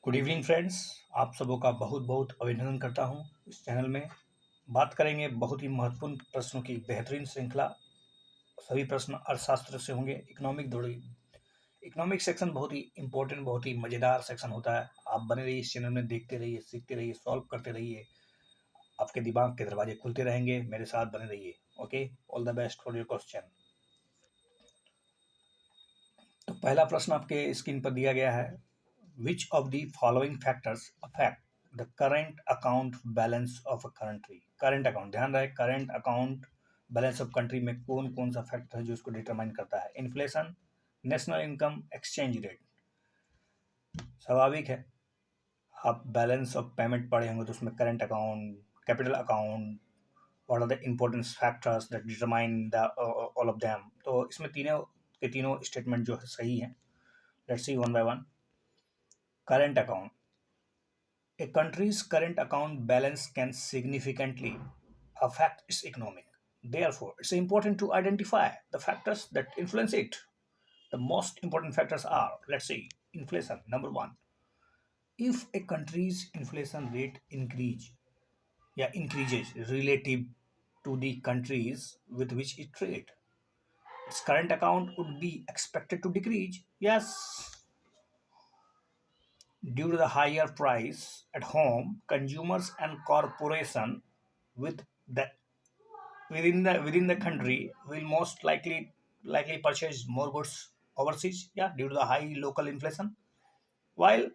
Good evening friends. आप सबों का बहुत बहुत अभिनंदन करता हूं। इस चैनल में बात करेंगे बहुत ही महत्वपूर्ण प्रश्नों की बेहतरीन श्रृंखला। सभी प्रश्न अर्थशास्त्र से होंगे। इकोनॉमिक सेक्शन बहुत ही इंपॉर्टेंट, बहुत ही मज़ेदार सेक्शन होता है। आप बने रहिए इस चैनल में, देखते रहिए, सीखते रहिए, सॉल्व करते रहिए। आपके दिमाग के दरवाजे खुलते रहेंगे। मेरे साथ बने रहिए। Okay, all the best for your question. तो पहला प्रश्न आपके स्क्रीन पर दिया गया है, which of the following factors affect the current account balance of a country? Current account, ध्यान रहे, current account balance of country में कौन कौन सा फैक्टर है जो इसको डिटरमाइन करता है? Inflation, national income, exchange rate. स्वाभाविक है, आप बैलेंस ऑफ पेमेंट पढ़े होंगे तो उसमें current account, capital account, what are the important factors that determine the all of them. तो इसमें तीनों के तीनों स्टेटमेंट जो है सही है। Let's see one by one. Current account, a country's current account balance can significantly affect its economy. Therefore, it's important to identify the factors that influence it. The most important factors are, let's say, inflation. Number one, if a country's inflation rate increases relative to the countries with which it trade, its current account would be expected to decrease. Yes, due to the higher price at home, consumers and corporation with the within the country will most likely purchase more goods overseas, yeah, due to the high local inflation, while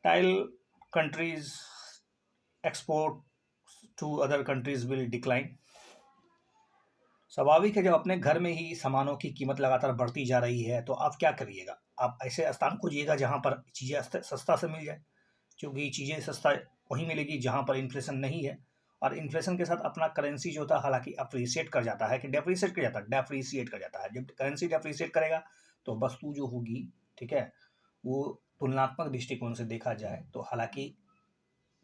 tile countries export to other countries will decline. स्वाभाविक है, जब अपने घर में ही सामानों की कीमत लगातार बढ़ती जा रही है तो आप क्या करिएगा? आप ऐसे स्थान खोजिएगा जहां पर चीज़ें सस्ता से मिल जाए, क्योंकि चीज़ें सस्ता वहीं मिलेगी जहां पर इन्फ्लेशन नहीं है। और इन्फ्लेशन के साथ अपना करेंसी जो होता है, हालांकि अप्रिसिएट कर जाता है कि डेप्रिसिएट कर जाता है, डेप्रिसिएट कर जाता है। जब करेंसी डेप्रिसिएट करेगा तो वस्तु जो होगी, ठीक है, वो तुलनात्मक दृष्टिकोण से देखा जाए तो हालांकि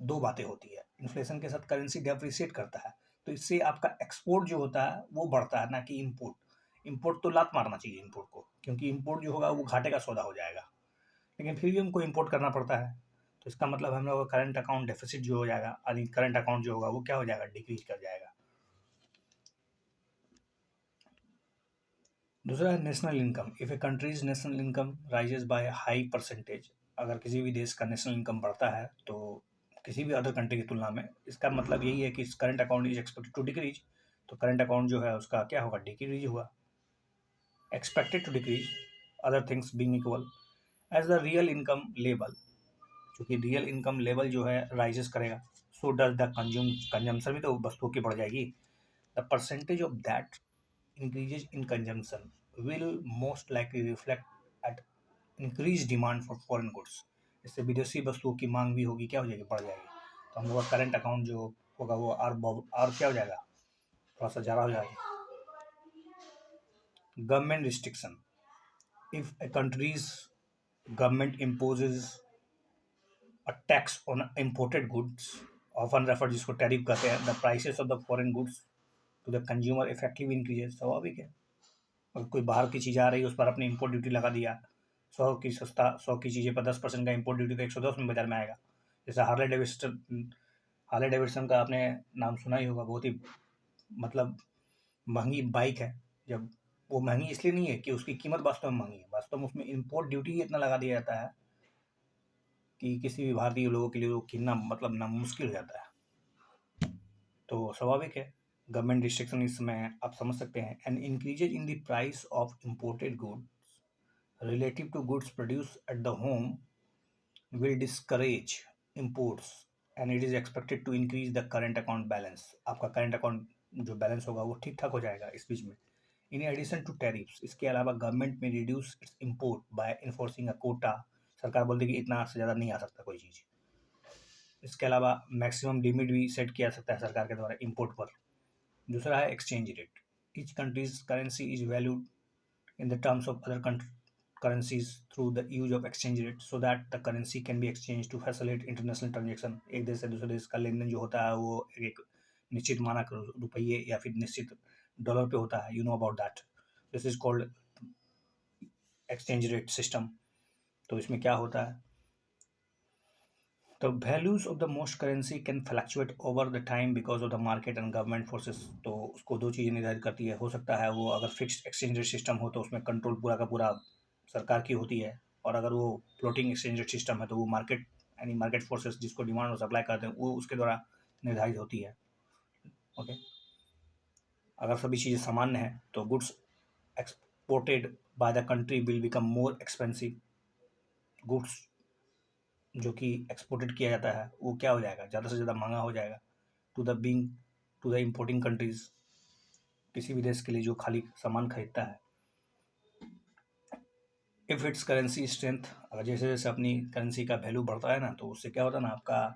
दो बातें होती है। इन्फ्लेशन के साथ करेंसी डेप्रिसिएट करता है तो इससे आपका एक्सपोर्ट जो होता है वो बढ़ता है, ना कि इम्पोर्ट। इम्पोर्ट तो लात मारना चाहिए इम्पोर्ट को, क्योंकि इम्पोर्ट जो होगा वो घाटे का सौदा हो जाएगा। लेकिन फिर भी हमको इम्पोर्ट करना पड़ता है, तो इसका मतलब हम लोग का करंट अकाउंट डेफिसिट जो हो जाएगा, यानी करंट अकाउंट जो होगा वो क्या हो जाएगा? डिक्रीज कर जाएगा। दूसरा है national income. If A countries national income rises by high percentage, अगर किसी भी देश का नेशनल इनकम बढ़ता है तो किसी भी अदर कंट्री की तुलना में, इसका मतलब यही है कि current account is expected to decrease. तो करंट अकाउंट जो है उसका क्या होगा? डिक्रीज हुआ, expected to decrease, other things being equal. As the real income level, क्योंकि रियल इनकम लेवल जो है राइजेस करेगा, सो डज द कंजम्पशन भी तो वस्तुओं की बढ़ जाएगी। The percentage of that increases in consumption will most likely reflect at increased demand for foreign goods। इससे विदेशी वस्तुओं की मांग भी होगी, क्या हो जाएगी? बढ़ जाएगी। तो हम लोग का करंट अकाउंट जो होगा वो और क्या हो जाएगा? थोड़ा सा ज़्यादा हो जाएगा। Government restriction, if A countries government imposes a tax on imported goods, often referred जिसको टैरिफ कहते हैं, the prices of the foreign goods to the consumer effectively increases। स्वाभाविक है, अगर कोई बाहर की चीज़ आ रही है उस पर आपने इम्पोर्ट ड्यूटी लगा दिया, 100 की चीज़ें पर 10% का इम्पोर्ट ड्यूटी, तो 110 में बाजार में आएगा। जैसे हार्ले डेविडसन का आपने नाम सुना ही होगा, बहुत ही मतलब महंगी बाइक है। जब वो महंगी इसलिए नहीं है कि उसकी कीमत वास्तव में महंगी है, वास्तव में उसमें इम्पोर्ट ड्यूटी ही इतना लगा दिया जाता है कि किसी भी भारतीय लोगों के लिए वो कितना मतलब ना मुश्किल हो जाता है। तो स्वाभाविक है, गवर्नमेंट रिस्ट्रिक्शन इसमें आप समझ सकते हैं। And increases in the price of imported goods relative to goods produced at the home will discourage imports and it is expected to increase the current account balance। आपका करंट अकाउंट जो balance होगा वो ठीक ठाक हो जाएगा इस बीच में। इन एडिशन टू टैरिफ्स, इसके अलावा गवर्नमेंट में reduce its import by enforcing a quota. सरकार बोलती है कि इतना से ज़्यादा नहीं आ सकता कोई चीज़। इसके अलावा मैक्सिमम लिमिट भी सेट किया सकता है सरकार के द्वारा इम्पोर्ट पर। दूसरा है exchange rate. Each countries currency is valued in the terms of other currencies through the use of exchange rate so that the currency can be exchanged to facilitate international transaction। एक देश से दूसरे देश का लेन then जो होता है वो एक निश्चित मानक रुपये या फिर निश्चित डॉलर पे होता है। You know about that, this is called exchange rate system. तो इसमें क्या होता है, The values of the most currency can fluctuate over the time because of the market and government forces. तो उसको दो चीज़ें निर्धारित करती है, हो सकता है वो अगर फिक्स्ड एक्सचेंज रेट सिस्टम हो तो उसमें कंट्रोल पूरा का पूरा सरकार की होती है, और अगर वो फ्लोटिंग एक्सचेंज रेट सिस्टम है तो वो मार्केट यानी मार्केट फोर्सेस जिसको डिमांड और सप्लाई करते हैं वो उसके द्वारा निर्धारित होती है। ओके, अगर सभी चीज़ें सामान्य हैं तो goods exported by the country will become more expensive. Goods जो कि एक्सपोर्टेड किया जाता है वो क्या हो जाएगा, ज़्यादा से ज़्यादा महंगा हो जाएगा टू द इम्पोर्टिंग कंट्रीज, किसी भी देश के लिए जो खाली सामान खरीदता है। इफ़ इट्स करेंसी स्ट्रेंथ, अगर जैसे जैसे अपनी करेंसी का वैल्यू बढ़ता है ना तो उससे क्या होता है ना, आपका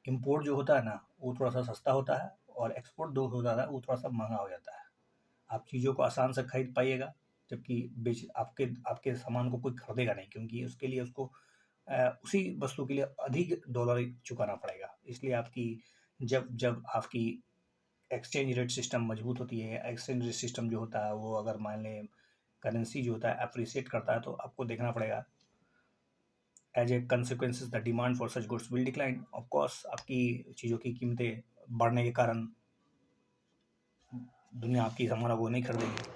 इम्पोर्ट जो होता है ना वो थोड़ा सा सस्ता होता है, और एक्सपोर्ट जो होता है वो थोड़ा सा महंगा हो जाता है। आप चीज़ों को आसान से खरीद पाइएगा, जबकि बेच आपके आपके सामान को कोई खरीदेगा नहीं, क्योंकि उसके लिए उसको उसी वस्तु के लिए अधिक डॉलर चुकाना पड़ेगा। इसलिए आपकी जब जब आपकी एक्सचेंज रेट सिस्टम मजबूत होती है, एक्सचेंज रेट सिस्टम जो होता है वो अगर मान लें करेंसी जो होता है अप्रिसिएट करता है, तो आपको देखना पड़ेगा as a consequences the demand for such goods will decline. Of course आपकी चीज़ों की कीमतें बढ़ने के कारण दुनिया आपकी सामानों को नहीं खरीदेगी।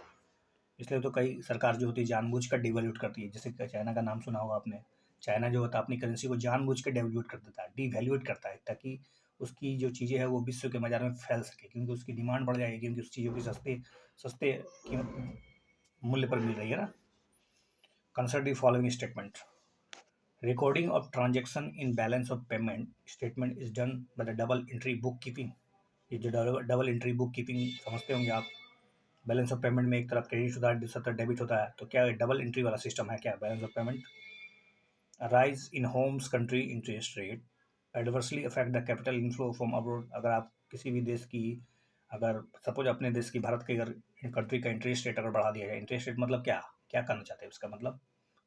इसलिए तो कई सरकार जो होती है जानबूझकर डिवैल्यूट करती है, जैसे कि चाइना का नाम सुना होगा आपने। चाइना जो होता है अपनी करेंसी को जानबूझ के डिवैल्यूट कर देता है, डिवैल्यूएट करता है, ताकि उसकी जो चीज़ें हैं वो विश्व के बाजार में फैल सके, क्योंकि उसकी डिमांड बढ़ जाएगी, क्योंकि उस चीज़ों की सस्ते सस्ते कीमत मूल्य पर मिल रही है ना। Consider the following statement. Recording of transaction in balance of payment statement is done by the double entry bookkeeping। ये जो डबल एंट्री बुक कीपिंग समझते होंगे आप, बैलेंस ऑफ पेमेंट में एक तरफ क्रेडिट होता है दूसरी तरफ डेबिट होता है, तो क्या डबल एंट्री वाला सिस्टम है क्या balance of payment. Rise in Holmes country interest rate adversely affect the capital inflow from abroad. अगर आप किसी भी देश की, अगर सपोज अपने देश की भारत के अगर कंट्री का इंटरेस्ट रेट अगर बढ़ा दिया जाए, इंटरेस्ट रेट मतलब क्या क्या करना चाहते हैं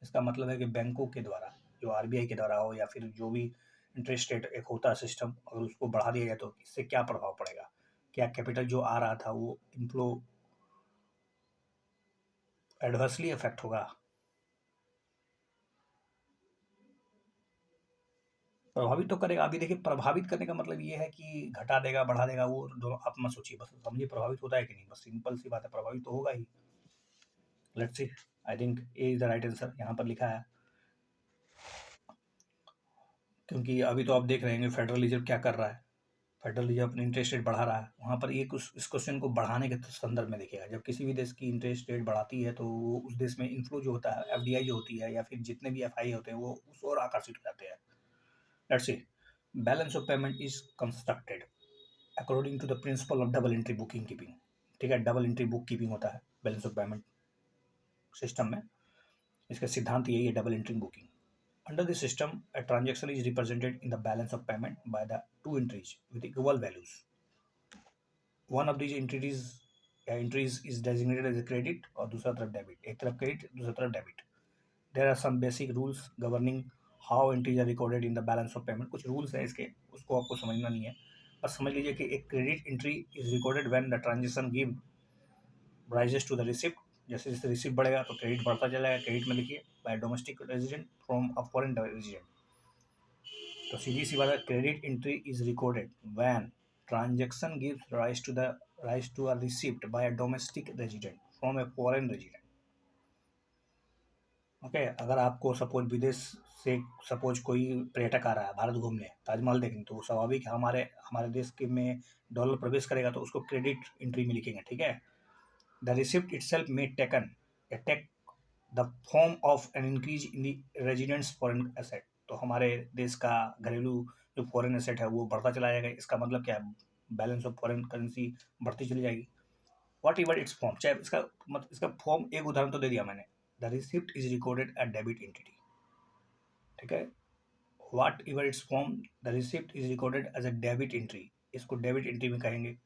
इसका मतलब है कि बैंकों के द्वारा, जो आरबीआई के द्वारा हो या फिर जो भी इंटरेस्ट रेट एक होता है सिस्टम, अगर उसको बढ़ा दिया जाए तो इससे क्या प्रभाव पड़ेगा, क्या कैपिटल जो आ रहा था वो इनफ्लो एडवर्सली अफेक्ट होगा। प्रभावित तो करेगा। अभी देखिए प्रभावित करने का मतलब ये है कि घटा देगा बढ़ा देगा, वो दोनों आप मत सोचिए, बस समझिए प्रभावित होता है कि नहीं, बस सिंपल सी बात है, प्रभावित तो होगा ही। Let's see, I think A is the right answer यहाँ पर लिखा है, क्योंकि अभी तो आप देख रहे हैं फेडरल रिजर्व क्या कर रहा है। फेडरल रिजर्व अपनी इंटरेस्ट रेट बढ़ा रहा है, वहाँ पर एक इस क्वेश्चन को बढ़ाने के संदर्भ में देखिएगा, जब किसी भी देश की इंटरेस्ट रेट बढ़ाती है तो वो उस देश में इन्फ्लो जो होता है, एफडीआई जो होती है या फिर जितने भी एफआई होते हैं वो उस ओर आकर्षित हो जाते हैं। Let's see, balance of payment is constructed according to the principle of double entry booking keeping. ठीक है, डबल एंट्री बुक कीपिंग होता है बैलेंस ऑफ पेमेंट सिस्टम में, इसका सिद्धांत यही है, double entry booking. Under this system a transaction is represented in the balance of payment by the two entries with equal values. One of these entries is designated as a credit और दूसरा तरफ debit, एक तरफ credit दूसरा तरफ debit. There are some basic rules governing how entries are recorded in the balance of payment। कुछ rules हैं इसके, उसको आपको समझना नहीं है, बस समझ लीजिए कि एक credit entry is recorded when the transaction give rises to the receipt. जैसे जैसे रिसिप्ट बढ़ेगा तो क्रेडिट बढ़ता चला जाएगा। क्रेडिट में लिखिए by domestic resident from a foreign resident, तो सीधी सी बात है, credit entry is recorded when transaction gives rise to a receipt by a domestic resident from a foreign resident. Okay, अगर आपको सपोज विदेश से सपोज कोई पर्यटक आ रहा है भारत घूमने, ताजमहल देखने, तो स्वाभाविक है हमारे हमारे देश के में डॉलर प्रवेश करेगा तो उसको क्रेडिट एंट्री में लिखेंगे। ठीक है, the receipt itself may take the form of an increase in the residents foreign asset. तो हमारे देश का घरेलू जो फॉरेन एसेट है वो बढ़ता चला जाएगा। इसका मतलब क्या है, बैलेंस ऑफ फॉरेन करेंसी बढ़ती चली जाएगी। वॉट एवर इट्स फॉर्म, चाहे इसका फॉर्म, एक उदाहरण तो दे दिया मैंने, the receipt is recorded at debit entity. ठीक है, whatever its form, the receipt is recorded as a debit entry, इसको डेबिट एंट्री में कहेंगे।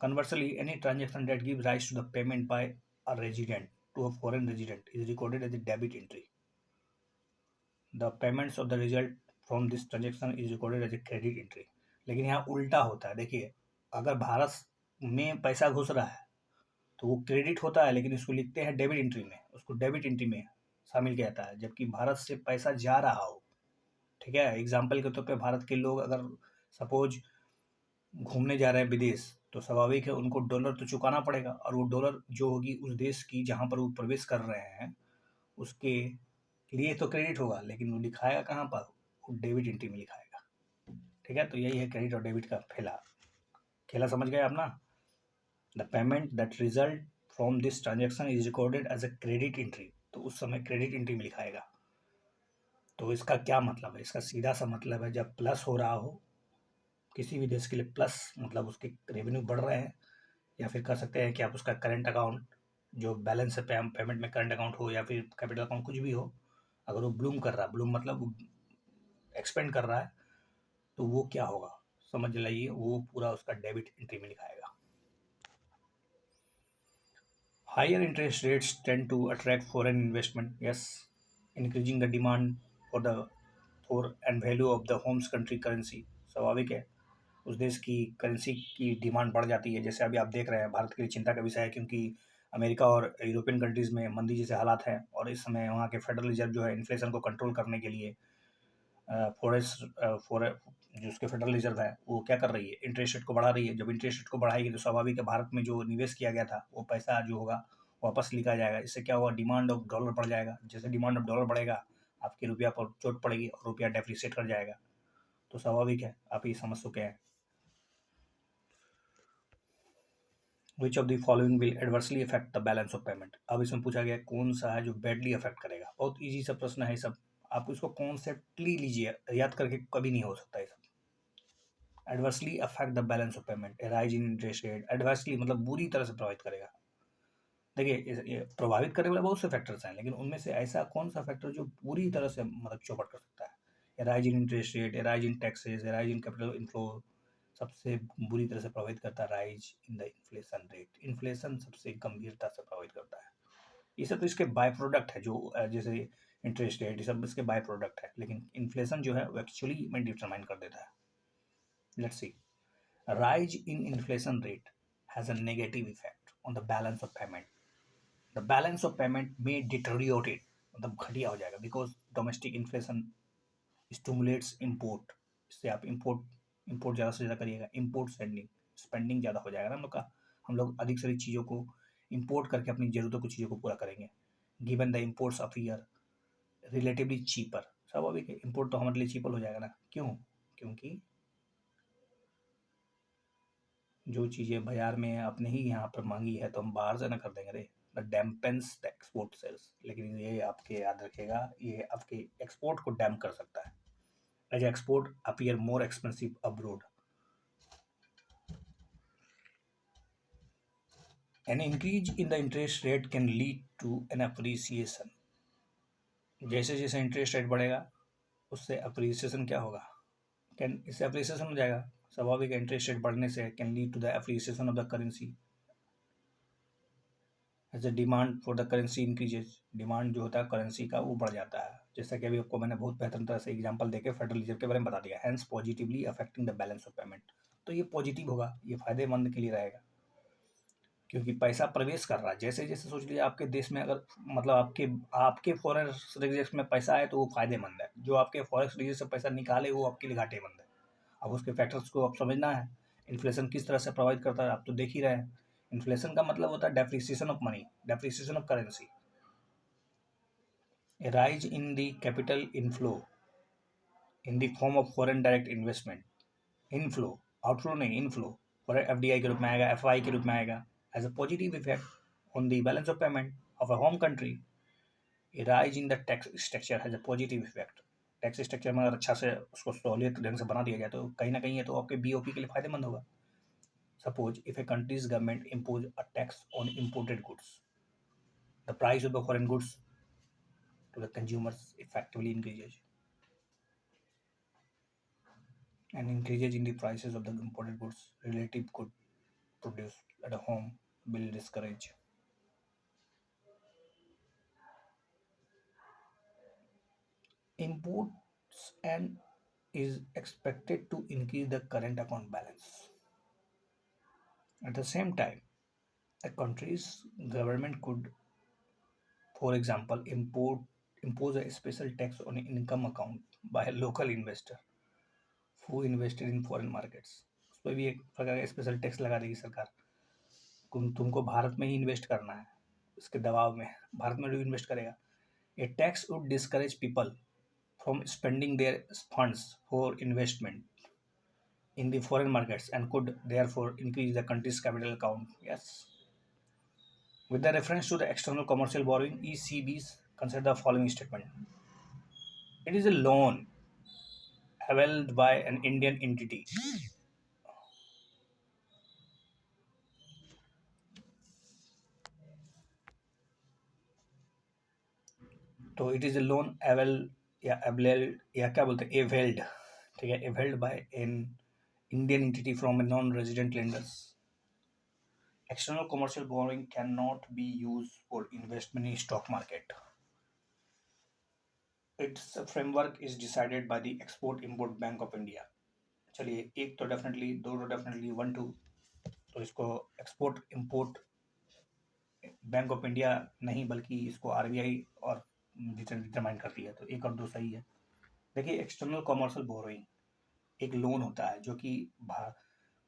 Conversely, any transaction that gives rise to the payment by a resident to a foreign resident is recorded as a debit entry. The payments of the result from this transaction is recorded as a credit entry। लेकिन यहाँ उल्टा होता है, देखिए अगर भारत में पैसा घुस रहा है तो वो क्रेडिट होता है, लेकिन इसको लिखते हैं डेबिट एंट्री में, उसको डेबिट एंट्री में शामिल किया जाता है। जबकि भारत से पैसा जा रहा हो ठीक है, एग्जाम्पल के तौर पे भारत के लोग अगर सपोज घूमने जा रहे हैं विदेश, तो स्वाभाविक है उनको डॉलर तो चुकाना पड़ेगा, और वो डॉलर जो होगी उस देश की जहाँ पर वो प्रवेश कर रहे हैं उसके लिए तो क्रेडिट होगा, लेकिन वो लिखाएगा कहाँ पर, वो डेबिट एंट्री में लिखाएगा। ठीक है, तो यही है क्रेडिट और डेबिट का खेला। खेला समझ गए आप ना? The payment that result from this transaction is recorded as a credit entry, तो उस समय क्रेडिट एंट्री में लिखाएगा। तो इसका क्या मतलब है? इसका सीधा सा मतलब है जब प्लस हो रहा हो किसी भी देश के लिए, प्लस मतलब उसके रेवेन्यू बढ़ रहे हैं, या फिर कर सकते हैं कि आप उसका करंट अकाउंट जो बैलेंस है पेमेंट में, करंट अकाउंट हो या फिर कैपिटल अकाउंट कुछ भी हो, अगर वो ब्लूम कर रहा है, ब्लूम मतलब एक्सपेंड कर रहा है, तो वो क्या होगा समझ लाइए, वो पूरा उसका डेबिट एंट्री में लिखाएगा। Higher interest rates tend to attract foreign investment, yes, increasing the demand for the for and value of the homes country currency. स्वाभाविक है उस देश की करेंसी की डिमांड बढ़ जाती है। जैसे अभी आप देख रहे हैं भारत के लिए चिंता का विषय है, क्योंकि अमेरिका और यूरोपियन कंट्रीज़ में मंदी जैसे हालात हैं, और इस समय वहाँ के फेडरल रिजर्व जो है इन्फ्लेशन को कंट्रोल करने के लिए फॉरेस्ट फॉर जो उसके फेडरल रिजर्व है वो क्या कर रही है, इंटरेस्ट रेट को बढ़ा रही है। जब इंटरेस्ट रेट को बढ़ाएगी तो स्वाभाविक है भारत में जो निवेश किया गया था वो पैसा जो होगा वापस लिखा जाएगा। इससे क्या होगा, डिमांड ऑफ डॉलर बढ़ जाएगा। जैसे डिमांड ऑफ डॉलर बढ़ेगा आपकी रुपया पर चोट पड़ेगी और रुपया डेप्रिसिएट कर जाएगा। तो स्वाभाविक है आप ये समझ चुके हैं। Which of the following will adversely affect the balance of payment. अब इसमें पूछा गया कौन सा है जो बैडली अफेक्ट करेगा। बहुत इजी सा प्रश्न है सब, आप इसको कॉन्सेप्टली लीजिए, याद करके कभी नहीं हो सकता ये सब। Adversely affect the balance of payment, rise in interest rate, adversely मतलब बुरी तरह से प्रभावित करेगा। देखिए ये प्रभावित करने वाले बहुत से फैक्टर्स हैं, लेकिन उनमें से ऐसा कौन सा फैक्टर जो पूरी तरह से मतलब चौपट कर सकता है? Rise in interest rate, rise in taxes, rise in capital inflow. सबसे बुरी तरह से प्रभावित करता है rise in the inflation rate. Inflation सबसे गंभीरता से प्रभावित करता है। ये सब तो इसके बाय प्रोडक्ट है, जो जैसे इंटरेस्ट रेट, ये सब इसके बाय प्रोडक्ट है, लेकिन इन्फ्लेशन जो है वो एक्चुअली में डिटरमाइन कर देता है। Let's see, rise in inflation rate has a negative effect on the balance of payment. The balance of payment may deteriorate, मतलब घटिया हो जाएगा, because domestic inflation stimulates import। इससे आप इंपोर्ट ज़्यादा से ज़्यादा करिएगा, इंपोर्ट स्पेंडिंग ज़्यादा हो जाएगा ना हम लोग का। हम लोग अधिक से अधिक चीज़ों को इंपोर्ट करके अपनी ज़रूरतों की चीज़ों को पूरा करेंगे। Given the imports of year relatively cheaper, स्वाभाविक है इंपोर्ट तो हमारे लिए चीपर हो जाएगा ना। क्यों? क्योंकि जो चीज़ें बाजार में अपने ही यहाँ पर मांगी है तो हम बाहर से ना कर देंगे रे। The dampens the export sales, लेकिन ये आपके याद रखिएगा, ये आपके एक्सपोर्ट को डैम कर सकता है। As export appear more expensive abroad. An increase in the interest rate can lead to an appreciation. जैसे जैसे इंटरेस्ट रेट बढ़ेगा उससे अप्रिसिएशन क्या होगा, कैन इससे अप्रिसिएशन हो जाएगा। स्वाभाविक इंटरेस्ट रेट बढ़ने से can lead to the appreciation of the currency as a demand for the currency increases. Demand जो होता है करेंसी का वो बढ़ जाता है, जैसा कि अभी आपको मैंने बहुत बेहतर तरह से एग्जांपल देके फेडरल रिजर्व के बारे में बता दिया। Hence positively affecting the balance of payment, तो ये पॉजिटिव होगा, ये फायदेमंद के लिए रहेगा, क्योंकि पैसा प्रवेश कर रहा है। जैसे जैसे सोच लीजिए आपके देश में अगर मतलब आपके आपके फॉरेक्स रिजर्व में पैसा है तो वो फायदेमंद है, जो आपके फॉरेक्स रिजर्व से पैसा निकाले वो आपके लिए घाटेमंद है। अब उसके फैक्टर्स को आप समझना है। इन्फ्लेशन किस तरह से प्रभावित करता है आप तो देख ही रहे हैं। इन्फ्लेशन का मतलब होता है depreciation of money, depreciation of currency. A rise in the capital inflow in the form of foreign direct investment, inflow, outflow नहीं, इनफ्लो, फॉरेन एफडीआई के रूप में आएगा, एफआई के रूप में आएगा, as a positive effect on the balance of payment of a home country. A rise in the tax structure has a positive effect. Tax structure में अगर अच्छा से उसको सहूलियत ढंग से बना दिया जाए तो कहीं ना कहीं है तो आपके बीओपी के लिए फायदेमंद होगा। Suppose if A countries government impose a tax on imported goods, the price of the foreign goods to the consumers effectively increases, and increases in the prices of the imported goods relative good produced at home will discourage imports and is expected to increase the current account balance. At the same time, a country's government could, for example, impose a special tax on income account by a local investor who invested in foreign markets. उस पर भी एक प्रकार का special tax लगा देगी सरकार। तुमको भारत में ही इन्वेस्ट करना है, उसके दबाव में भारत में जो इन्वेस्ट करेगा। A tax would discourage people from spending their funds for investment in the foreign markets and could therefore increase the country's capital account. Yes. With the reference to the external commercial borrowing, ECBs consider the following statement. It is a loan availed by an Indian entity. तो it is a loan avail या availed या क्या बोलते हैं availed, ठीक है, availed by an Indian entity from a non resident lenders. External commercial borrowing cannot be used for investment in stock market. Its framework is decided by the Export Import Bank of India. चलिए एक तो definitely, दो तो definitely, one two तो इसको export import bank of India नहीं बल्कि इसको आरबीआई और डिटरमाइन करती है, तो एक और दो सही है. देखिए एक्सटर्नल कॉमर्शियल बोरोइंग एक लोन होता है जो कि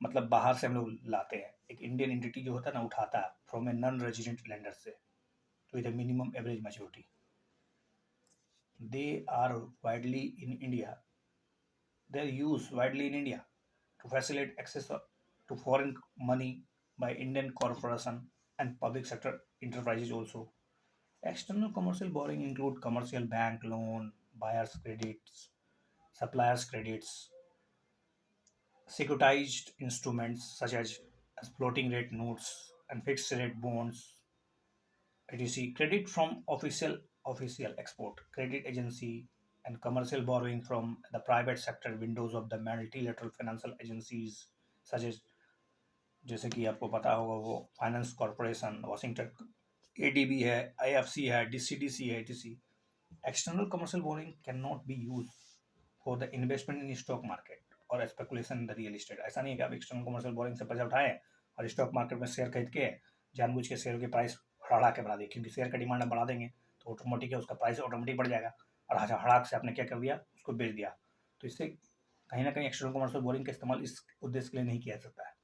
मतलब बाहर से हम लोग लाते हैं, एक इंडियन एंटिटी जो होता है ना उठाता है from a non resident lender से, तो इधर minimum average maturity. They are widely in India, they are used widely in India to facilitate access to foreign money by Indian corporation and public sector enterprises also. External commercial borrowing include commercial bank loan, buyers credits, suppliers credits, securitized instruments such as floating rate notes and fixed rate bonds, etc. Credit from official export credit agency and commercial borrowing from the private sector windows of the multilateral financial agencies such as, जैसे कि आपको पता होगा वो finance corporation Washington, ADB है, IFC है, DCDC है, etc. External commercial borrowing cannot be used for the investment in stock market और speculation in the real estate. ऐसा नहीं है कि आप एक्सटर्नल कमर्शियल बोरिंग से पैसा उठाएं और स्टॉक मार्केट में शेयर खरीद के जानबूझ के शेयर की प्राइस हड़ा के बढ़ा दें, क्योंकि शेयर का डिमांड बढ़ा देंगे तो ऑटोमेटिक है उसका प्राइस ऑटोमेटिक बढ़ जाएगा, और हड़ाक से आपने क्या कर दिया, उसको बेच दिया. तो इससे कहीं ना कहीं एक्सटर्नल कमर्शियल बोरिंग का इस्तेमाल इस उद्देश्य के लिए नहीं किया जा सकता है.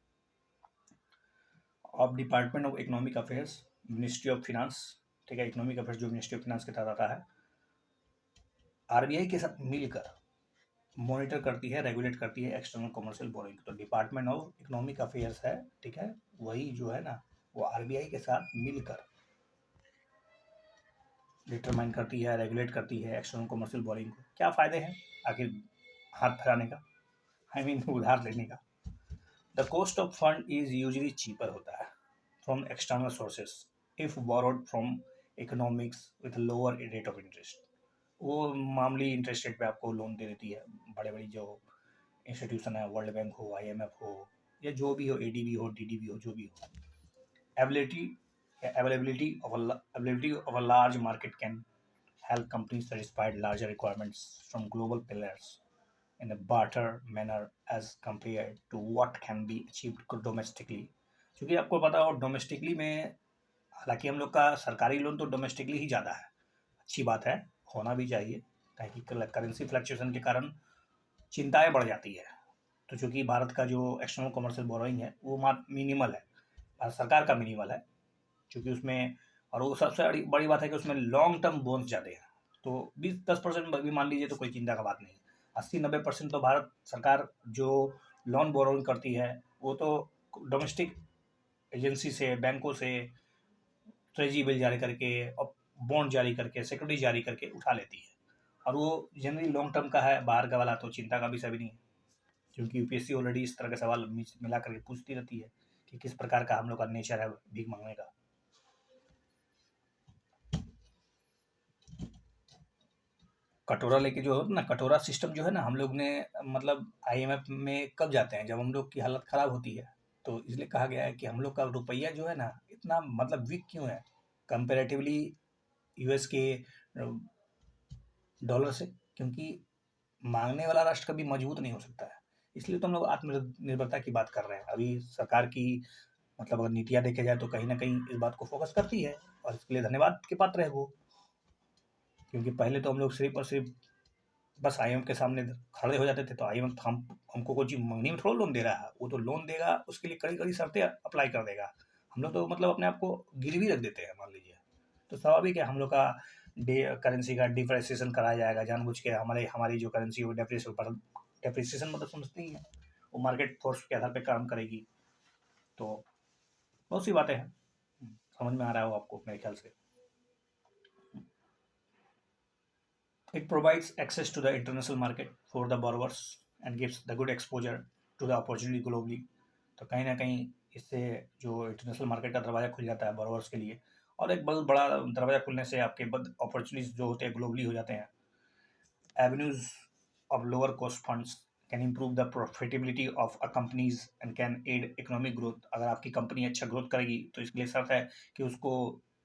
Of department of economic affairs, ministry of finance, ठीक है, इकोनॉमिक अफेयर्स जो मिनिस्ट्री ऑफ फिनांस के तहत आता है, आरबीआई के साथ मिलकर मॉनिटर करती है, रेगुलेट करती है एक्सटर्नल कमर्शियल बोरिंग. तो डिपार्टमेंट ऑफ इकोनॉमिक अफेयर्स है, ठीक है, वही जो है ना वो आरबीआई के साथ मिलकर डिटरमाइन करती है, रेगुलेट करती है एक्सटर्नल कमर्शियल बोरिंग को. क्या फ़ायदे हैं आखिर हाथ फैलाने का, आई मीन उधार लेने का. The cost of fund is usually cheaper होता है from external sources if borrowed from economics with lower rate of interest. वो मामूली इंटरेस्ट रेट पे आपको लोन दे देती है. बड़े बड़ी जो इंस्टीट्यूशन है, वर्ल्ड बैंक हो, आईएमएफ हो, या जो भी हो, एडीबी हो, डीडीबी हो, जो भी हो. Availability of a large market can help companies satisfy larger requirements from global players in a better manner as compared to what can be achieved domestically. क्योंकि आपको पता हो डोमेस्टिकली में, हालांकि हम लोग का सरकारी लोन तो डोमेस्टिकली ही ज़्यादा है, अच्छी बात है, होना भी चाहिए, ताकि करेंसी फ्लक्चुएशन के कारण चिंताएं बढ़ जाती है. तो चूँकि भारत का जो एक्सटर्नल कमर्शियल बोरोइंग है वो मिनिमल है, भारत सरकार का मिनिमल है, क्योंकि उसमें, और वो सबसे बड़ी बात है कि उसमें लॉन्ग टर्म बोन्स ज़्यादा हैं. तो 20-10% भी मान लीजिए तो कोई चिंता का बात नहीं. 80-90% तो भारत सरकार जो लोन बोरोइंग करती है वो तो डोमेस्टिक एजेंसी से, बैंकों से ट्रेजरी बिल जारी करके और बॉन्ड जारी करके, सिक्योरिटी जारी करके उठा लेती है, और वो जनरली लॉन्ग टर्म का है. बाहर का वाला तो चिंता का विषय भी नहीं है, क्योंकि यूपीएससी ऑलरेडी इस तरह के सवाल मिला करके पूछती रहती है कि किस प्रकार का हम लोग का नेचर है भीख मांगने का. कटोरा लेके जो है ना, कटोरा सिस्टम जो है ना, हम लोग ने मतलब आईएमएफ में कब जाते हैं, जब हम लोग की हालत ख़राब होती है. तो इसलिए कहा गया है कि हम लोग का रुपया जो है ना इतना मतलब वीक क्यों है कंपेरेटिवली यूएस के डॉलर से, क्योंकि मांगने वाला राष्ट्र कभी मजबूत नहीं हो सकता है. इसलिए तो हम लोग आत्मनिर्भरता की बात कर रहे हैं. अभी सरकार की मतलब अगर नीतियाँ देखे जाए तो कहीं ना कहीं इस बात को फोकस करती है, और इसके लिए धन्यवाद के पात्र है वो. क्योंकि पहले तो हम लोग सिर्फ और सिर्फ बस आईएमएफ के सामने खड़े हो जाते थे, तो आईएमएफ हमको कोई चीज़ मंगनी में थोड़ा लोन दे रहा है, वो तो लोन देगा उसके लिए कड़ी-कड़ी शर्तें अप्लाई कर देगा। हम लोग तो मतलब अपने आप को गिरवी रख देते हैं मान लीजिए। तो स्वाभाविक है हम लोग का करेंसी का डिप्रिसिएशन कराया जाएगा जानबूझ के, हमारी जो करेंसी वो डेप्रिसिएशन मतलब समझते ही हैं, वो मार्केट फोर्स के आधार पे काम करेगी। तो बहुत सी बातें हैं, समझ में आ रहा हो आपको मेरे ख्याल से। It provides access to the international market for the borrowers and gives the good exposure to the opportunity globally. तो कहीं ना कहीं इससे जो इंटरनेशनल मार्केट का दरवाज़ा खुल जाता है बोरोवर्स के लिए, और एक बहुत बड़ा दरवाज़ा खुलने से आपके बद अपॉर्चुनिटीज जो होते हैं ग्लोबली हो जाते हैं। Avenues of lower cost funds can improve the profitability of a companies and can aid economic growth। अगर आपकी कंपनी अच्छा ग्रोथ करेगी तो इसके लिए शर्त है कि उसको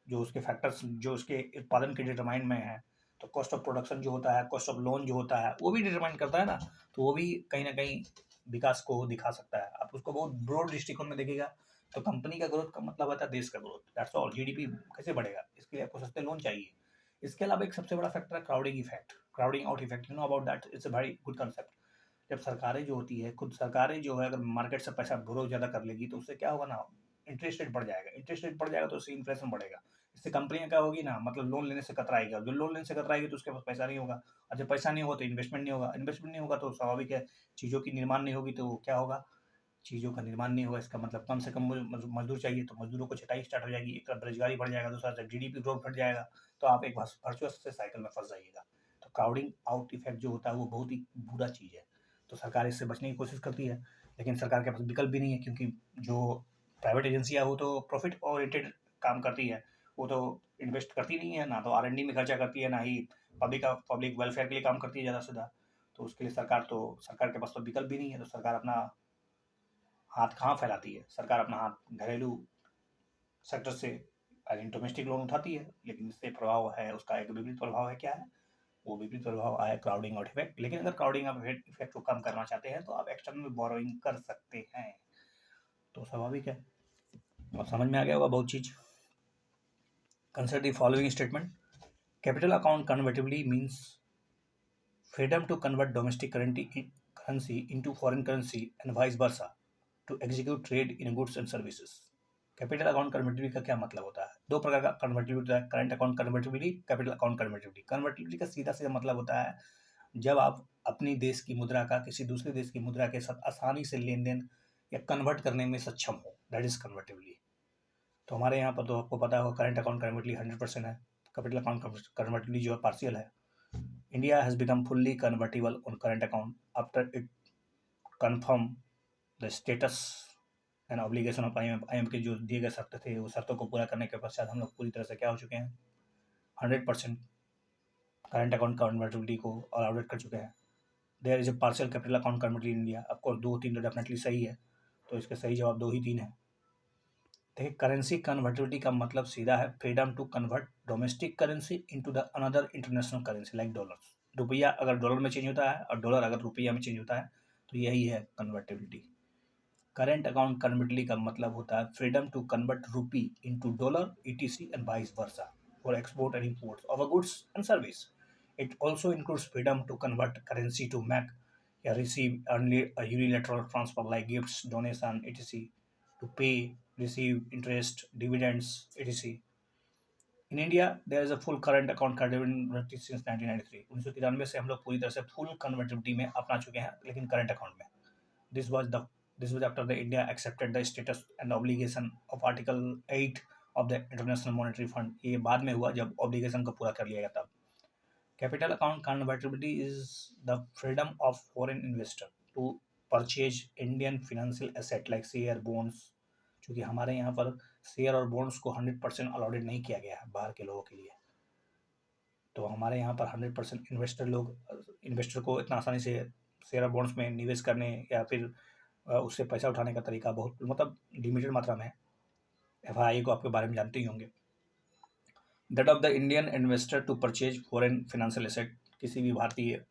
जो उसके फैक्टर्स जो उसके उत्पादन के डिटरमाइन में है, तो कॉस्ट ऑफ प्रोडक्शन जो होता है, कॉस्ट ऑफ लोन जो होता है, वो भी डिटरमाइन करता है ना, तो वो भी कहीं ना कहीं विकास को दिखा सकता है। आप उसको बहुत ब्रॉड दृष्टिकोण में देखेगा तो कंपनी का ग्रोथ का मतलब होता है देश का ग्रोथ, दैट्स ऑल। जीडीपी कैसे बढ़ेगा, इसके लिए आपको सस्ते लोन चाहिए। इसके अलावा एक सबसे बड़ा फैक्टर है crowding effect, crowding out effect, you know about that, it's a very good concept. जब सरकारें जो होती है, खुद सरकारें जो है अगर मार्केट से पैसा बोरो ज़्यादा कर लेगी तो उससे क्या होगा ना, इंटरेस्ट रेट बढ़ जाएगा, इंटरेस्ट रेट बढ़ जाएगा तो उससे इन्फ्लेशन बढ़ेगा। इससे कंपनियां क्या होगी ना, मतलब लोन लेने से कतराएगी, और जो लोन लेने से कतराएगी तो उसके पास पैसा नहीं होगा, और जब पैसा नहीं होगा तो इन्वेस्टमेंट नहीं होगा, इन्वेस्टमेंट नहीं होगा तो स्वाभाविक है चीज़ों की निर्माण नहीं होगी, तो क्या होगा, चीज़ों का निर्माण नहीं होगा। इसका मतलब कम से कम मजदूर चाहिए, तो मजदूरों को छटाई स्टार्ट हो जाएगी, एक तरफ बेरोजगारी बढ़ जाएगा, दूसरा तरफ जीडीपी ग्रोथ घट जाएगा, तो आप एक वर्चुअस से साइकिल में फंस जाइएगा। तो क्राउडिंग आउट इफेक्ट जो होता है वो बहुत ही बुरा चीज़ है। तो सरकार इससे बचने की कोशिश करती है, लेकिन सरकार के पास विकल्प भी नहीं है, क्योंकि जो प्राइवेट एजेंसियाँ वो तो प्रॉफिट ओरिएंटेड काम करती है, वो तो इन्वेस्ट करती नहीं है, ना तो R&D में खर्चा करती है, ना ही पब्लिक वेलफेयर के लिए काम करती है ज़्यादा से ज़्यादा। तो उसके लिए सरकार के पास तो विकल्प भी नहीं है, तो सरकार अपना हाथ कहाँ फैलाती है, सरकार अपना हाथ घरेलू सेक्टर से यानी डोमेस्टिक लोन उठाती है, लेकिन इससे प्रभाव है, उसका एक विपरीत प्रभाव है। क्या है वो विपरीत प्रभाव आया, क्राउडिंग आउट इफेक्ट। लेकिन अगर क्राउडिंग आउट इफेक्ट को कम करना चाहते हैं तो आप एक्सटर्नल बोरोइंग कर सकते हैं, तो स्वाभाविक है। अब समझ में आ गया होगा बहुत चीज। Consider the following statement. Capital account convertibility means freedom to convert domestic currency into foreign currency and vice versa to execute trade in goods and services। Capital account convertibility का क्या मतलब होता है? दो प्रकार का कन्वर्टिबिलिटी होता है, current account convertibility, capital account convertibility. Convertibility का सीधा सीधा मतलब होता है जब आप अपनी देश की मुद्रा का किसी दूसरे देश की मुद्रा के साथ आसानी से लेन देन या कन्वर्ट करने में सक्षम हो, दैट इज कन्वर्टिबिलिटी। तो हमारे यहाँ पर तो आपको पता होगा करंट अकाउंट कन्वर्टिबिलिटी 100% है, कैपिटल अकाउंट कन्वर्टिबिलिटी जो है पार्शियल है। India has become fully convertible on current account after it confirmed the status and obligation of IMF। IMF के जो दिए गए शर्त थे वो शर्तों को पूरा करने के पश्चात हम लोग पूरी तरह से क्या हो चुके हैं, 100% करंट अकाउंट कन्वर्टिबिलिटी को अलाउडेड कर चुके हैं। There is a partial capital account convertibility in India. आपको 2-3 तो डेफिनेटली सही है, तो इसके सही जवाब 2 ही 3 है। देखिए, करेंसी कन्वर्टिबिलिटी का मतलब सीधा है freedom to convert domestic currency into the another international currency like dollar. रुपया अगर डॉलर में चेंज होता है और डॉलर अगर रुपया में चेंज होता है तो यही है कन्वर्टिबिलिटी। करेंट अकाउंट कन्वर्टिबिलिटी का मतलब होता है freedom to convert rupee into dollar etc and vice versa for export and import of a goods and service. It also includes freedom to convert currency to make या receive only a unilateral transfer like gifts, donation, etc. to pay, receive interest, dividends, etc. In India, there is a full current account convertibility since 1993। 1993 से हम लोग पूरी तरह से full convertibility में अपना चुके हैं, लेकिन करंट अकाउंट में। This was the this was after the India accepted the status and obligation of article 8 of the international monetary fund. ये बाद में हुआ जब ऑब्लिगेशन को पूरा कर लिया गया तब। Capital account convertibility is the freedom of foreign investor to purchase Indian financial asset like share bonds। चूँकि हमारे यहाँ पर शेयर और बॉन्ड्स को 100% अलाउडेड नहीं किया गया है बाहर के लोगों के लिए, तो हमारे यहाँ पर 100% इन्वेस्टर को इतना आसानी से शेयर और बॉन्ड्स में निवेश करने या फिर उससे पैसा उठाने का तरीका बहुत मतलब लिमिटेड मात्रा में है। FII को आपके बारे में जानते ही होंगे। That of the Indian investor to purchase foreign financial asset. किसी भी भारतीय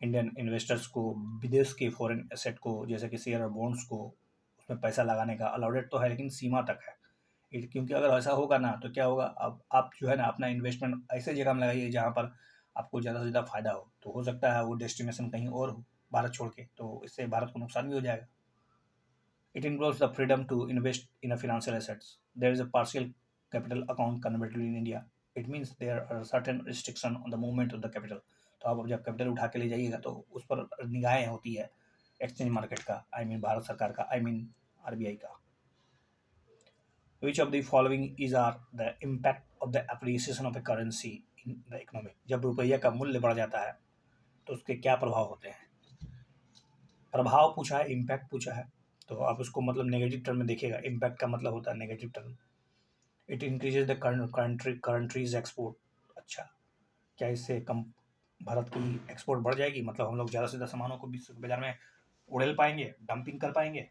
इंडियन इन्वेस्टर्स को विदेश के फॉरेन एसेट को जैसे कि शेयर और बॉन्ड्स को उसमें पैसा लगाने का अलाउडेड तो है, लेकिन सीमा तक है। क्योंकि अगर ऐसा होगा ना तो क्या होगा, अब आप जो है ना अपना इन्वेस्टमेंट ऐसे जगह में लगाइए जहाँ पर आपको ज़्यादा से ज़्यादा फ़ायदा हो, तो हो सकता है वो डेस्टिनेशन कहीं और हो भारत छोड़ के, तो इससे भारत को नुकसान भी हो जाएगा। It involves the freedom to invest in a financial assets. There is a partial capital account converted in India. It means there are certain restriction on the movement of the capital. तो आप जब capital उठा के ले जाइएगा तो उस पर निगाहें होती है एक्सचेंज मार्केट का, आई मीन भारत सरकार का, आई मीन आरबीआई का। Which of the following is are the impact of the appreciation of a currency in the economy? जब रुपया का मूल्य बढ़ जाता है तो उसके क्या प्रभाव होते हैं? प्रभाव पूछा है, इम्पैक्ट पूछा है, तो आप उसको मतलब नेगेटिव टर्म में देखिएगा। इम्पैक्ट का मतलब होता है negative term. It increases the countries export. अच्छा, क्या इससे कम भारत की एक्सपोर्ट बढ़ जाएगी, मतलब हम लोग ज़्यादा से ज़्यादा सामानों को विश्व के बाजार में उड़ेल पाएंगे, डंपिंग कर पाएंगे,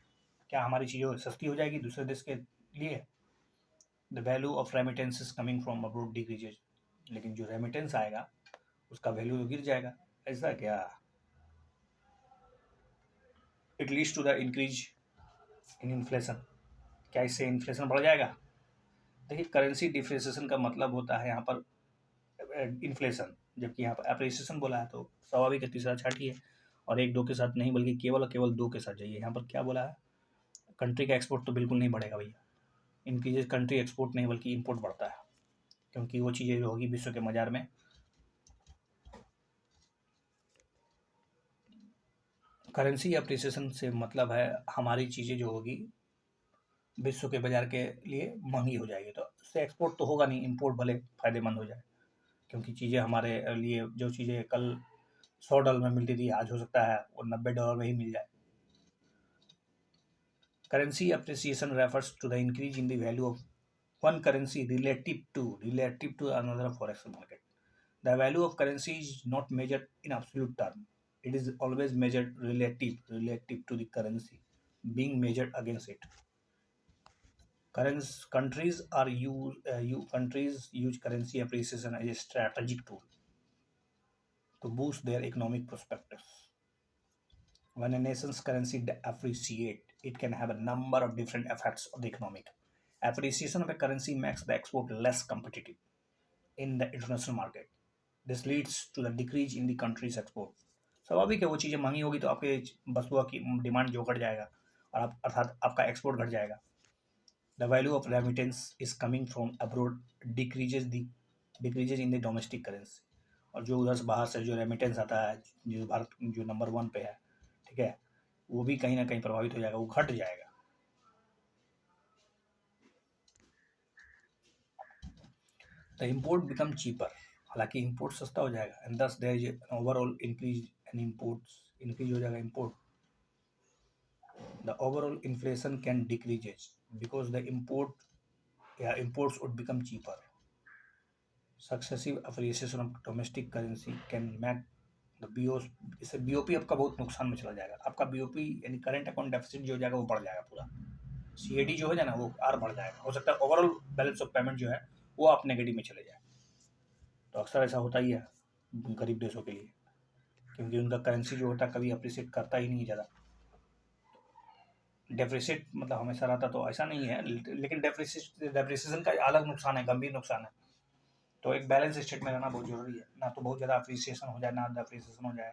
क्या हमारी चीज़ें सस्ती हो जाएगी दूसरे देश के लिए? The value of remittances coming from abroad decreases. लेकिन जो रेमिटेंस आएगा उसका वैल्यू तो गिर जाएगा, ऐसा क्या? It leads to the increase in inflation. क्या इससे इन्फ्लेशन बढ़ जाएगा? देखिए, करेंसी डिप्रिसिएशन का मतलब होता है यहाँ पर इन्फ्लेशन, जबकि यहाँ पर अप्रिसिएशन बोला है, तो स्वाभाविक है तीसरा छाटिए और एक दो के साथ नहीं बल्कि केवल और केवल दो के साथ जाइए। यहाँ पर क्या बोला है? कंट्री का एक्सपोर्ट तो बिल्कुल नहीं बढ़ेगा भैया। इनक्रीजेज कंट्री एक्सपोर्ट नहीं बल्कि इम्पोर्ट बढ़ता है, क्योंकि वो चीज़ें जो होगी विश्व के बाजार में। करेंसी अप्रिसिएशन से मतलब है हमारी चीज़ें जो होगी विश्व के बाजार के लिए महंगी हो जाएगी, तो उससे एक्सपोर्ट तो होगा नहीं, इम्पोर्ट भले फायदेमंद हो जाए, क्योंकि चीज़ें हमारे लिए जो चीज़ें कल $100 में मिलती थी आज हो सकता है वो $90 में ही मिल जाए। Currency appreciation refers to the increase in the value of one currency relative to another forex market. The value of currency is not measured in absolute term. It is always measured relative to the currency being measured against it. Countries use currency appreciation as a strategic tool to boost their economic prospects. When a nation's currency appreciates, it can have a number of different effects on the economic. Appreciation of a currency makes the export less competitive in the international market. This leads to the decrease in the country's export. स्वाभाविक है, वो चीज़ें महंगी होगी तो आपके वस्तुओं की डिमांड जो घट जाएगा और आप अर्थात आपका एक्सपोर्ट घट जाएगा। The value of remittance is coming from abroad decreases in the domestic currency. और जो उधर से बाहर से जो रेमिटेंस आता है, जो भारत जो नंबर 1 पे है, ठीक है, वो भी कहीं ना कहीं प्रभावित हो जाएगा, वो घट जाएगा। The import become cheaper. हालांकि इम्पोर्ट सस्ता हो जाएगा and thus there is overall increase and imports increase हो जाएगा import. The overall inflation can decreases because the import या imports would become cheaper. Successive appreciation of domestic currency can make the B O, इससे BOP आपका बहुत नुकसान में चला जाएगा। आपका बीओपी यानी करंट अकाउंट डेफिसिट जो हो जाएगा वो बढ़ जाएगा पूरा। सीएडी जो हो जाए ना वो आर बढ़ जाएगा, हो सकता है ओवरऑल बैलेंस ऑफ पेमेंट जो है वो आप नेगेटिव में चले जाए। तो अक्सर ऐसा होता ही है गरीब देशों के लिए, क्योंकि उनका करेंसी जो होता है कभी अप्रिशिएट करता ही नहीं ज़्यादा। डेप्रिसिएट मतलब हमेशा रहता तो ऐसा नहीं है, लेकिन डेप्रिसिएशन का अलग नुकसान है, गंभीर नुकसान है। तो एक बैलेंस स्टेट में रहना बहुत जरूरी है, ना तो बहुत ज़्यादा अप्रिसिएशन हो जाए ना डेप्रिसिएशन हो जाए,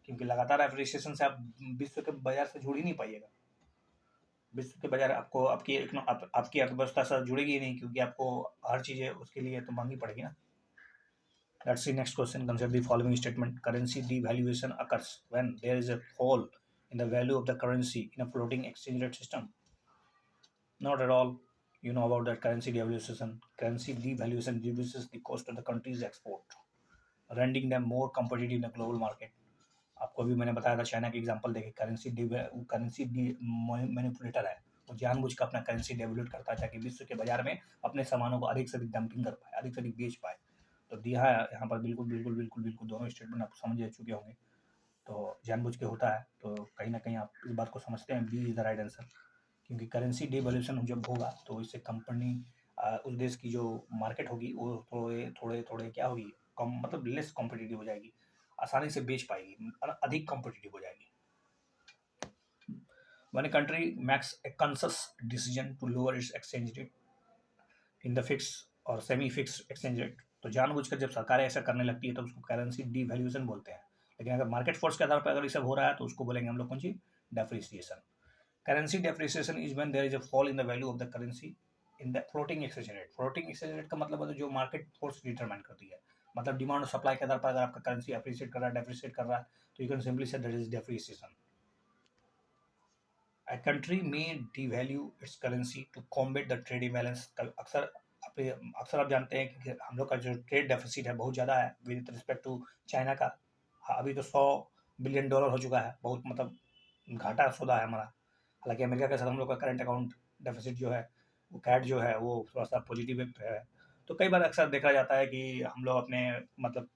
क्योंकि लगातार अप्रिसिएशन से आप विश्व के बाजार से जुड़ ही नहीं पाइएगा। विश्व के बाजार आपको आपकी अर्थव्यवस्था से जुड़ेगी ही नहीं, क्योंकि आपको हर चीज़ें उसके लिए तो महंगी पड़ेगी ना। Let's see next question. Consider the following statement. Currency devaluation occurs when there is a fall in the value of the currency in a floating exchange rate system. Not at all. You know about that currency devaluation. Currency devaluation reduces the cost of the country's export, rendering them more competitive in the global market. आपको भी मैंने बताया था China की example देखे। Currency manipulator है, वो जानबूझ कर अपना करेंसी डेवलूट करता है ताकि विश्व के बाजार में अपने सामानों को अधिक से अधिक डंपिंग कर पाए, अधिक से अधिक बेच पाए। तो दिया है यहाँ पर बिल्कुल बिल्कुल बिल्कुल बिल्कुल दोनों स्टेटमेंट आप समझ चुके होंगे। तो जानबूझ के होता है, तो कहीं ना कहीं आप इस बात को समझते हैं, B is the right answer. क्योंकि करेंसी डिवैल्यूएशन जब होगा तो इससे कंपनी उस देश की जो मार्केट होगी वो थोड़े थोड़े थोड़े क्या होगी, कम मतलब लेस कॉम्पिटिटिव हो जाएगी, आसानी से बेच पाएगी, अधिक कॉम्पिटिटिव हो जाएगी। When a country makes a conscious decision to lower its exchange rate in the fixed or semi-fixed exchange rate, तो जानबूझकर जब सरकारें ऐसा करने लगती है तो उसको करेंसी डिवैल्यूएशन बोलते हैं। लेकिन अगर मार्केट फोर्स के आधार पर अगर ये सब हो रहा है तो उसको बोलेंगे हम लोग कौन सी, depreciation. Currency depreciation is when there is a fall in the value of the currency in the floating exchange rate. Floating exchange rate का मतलब है जो मार्केट फोर्स डिटरमाइन करती है, मतलब डिमांड और सप्लाई के आधार पर अगर आपका करेंसी अप्रिशिएट कर रहा है, डेप्रिशिएट कर रहा है, तो you can simply say that is depreciation. A country may devalue its currency to combat the trade imbalance। अक्सर अक्सर आप जानते हैं कि हम लोग का जो ट्रेड डेफिसिट है बहुत ज़्यादा है विद रिस्पेक्ट टू चाइना का। हाँ, अभी तो $100 बिलियन हो चुका है, बहुत मतलब घाटा सौदा है हमारा। हालांकि अमेरिका के साथ हम लोग का करंट अकाउंट डेफिसिट जो है, वो कैट जो है वो थोड़ा सा पॉजिटिव है। तो कई बार अक्सर देखा जाता है कि हम लोग अपने मतलब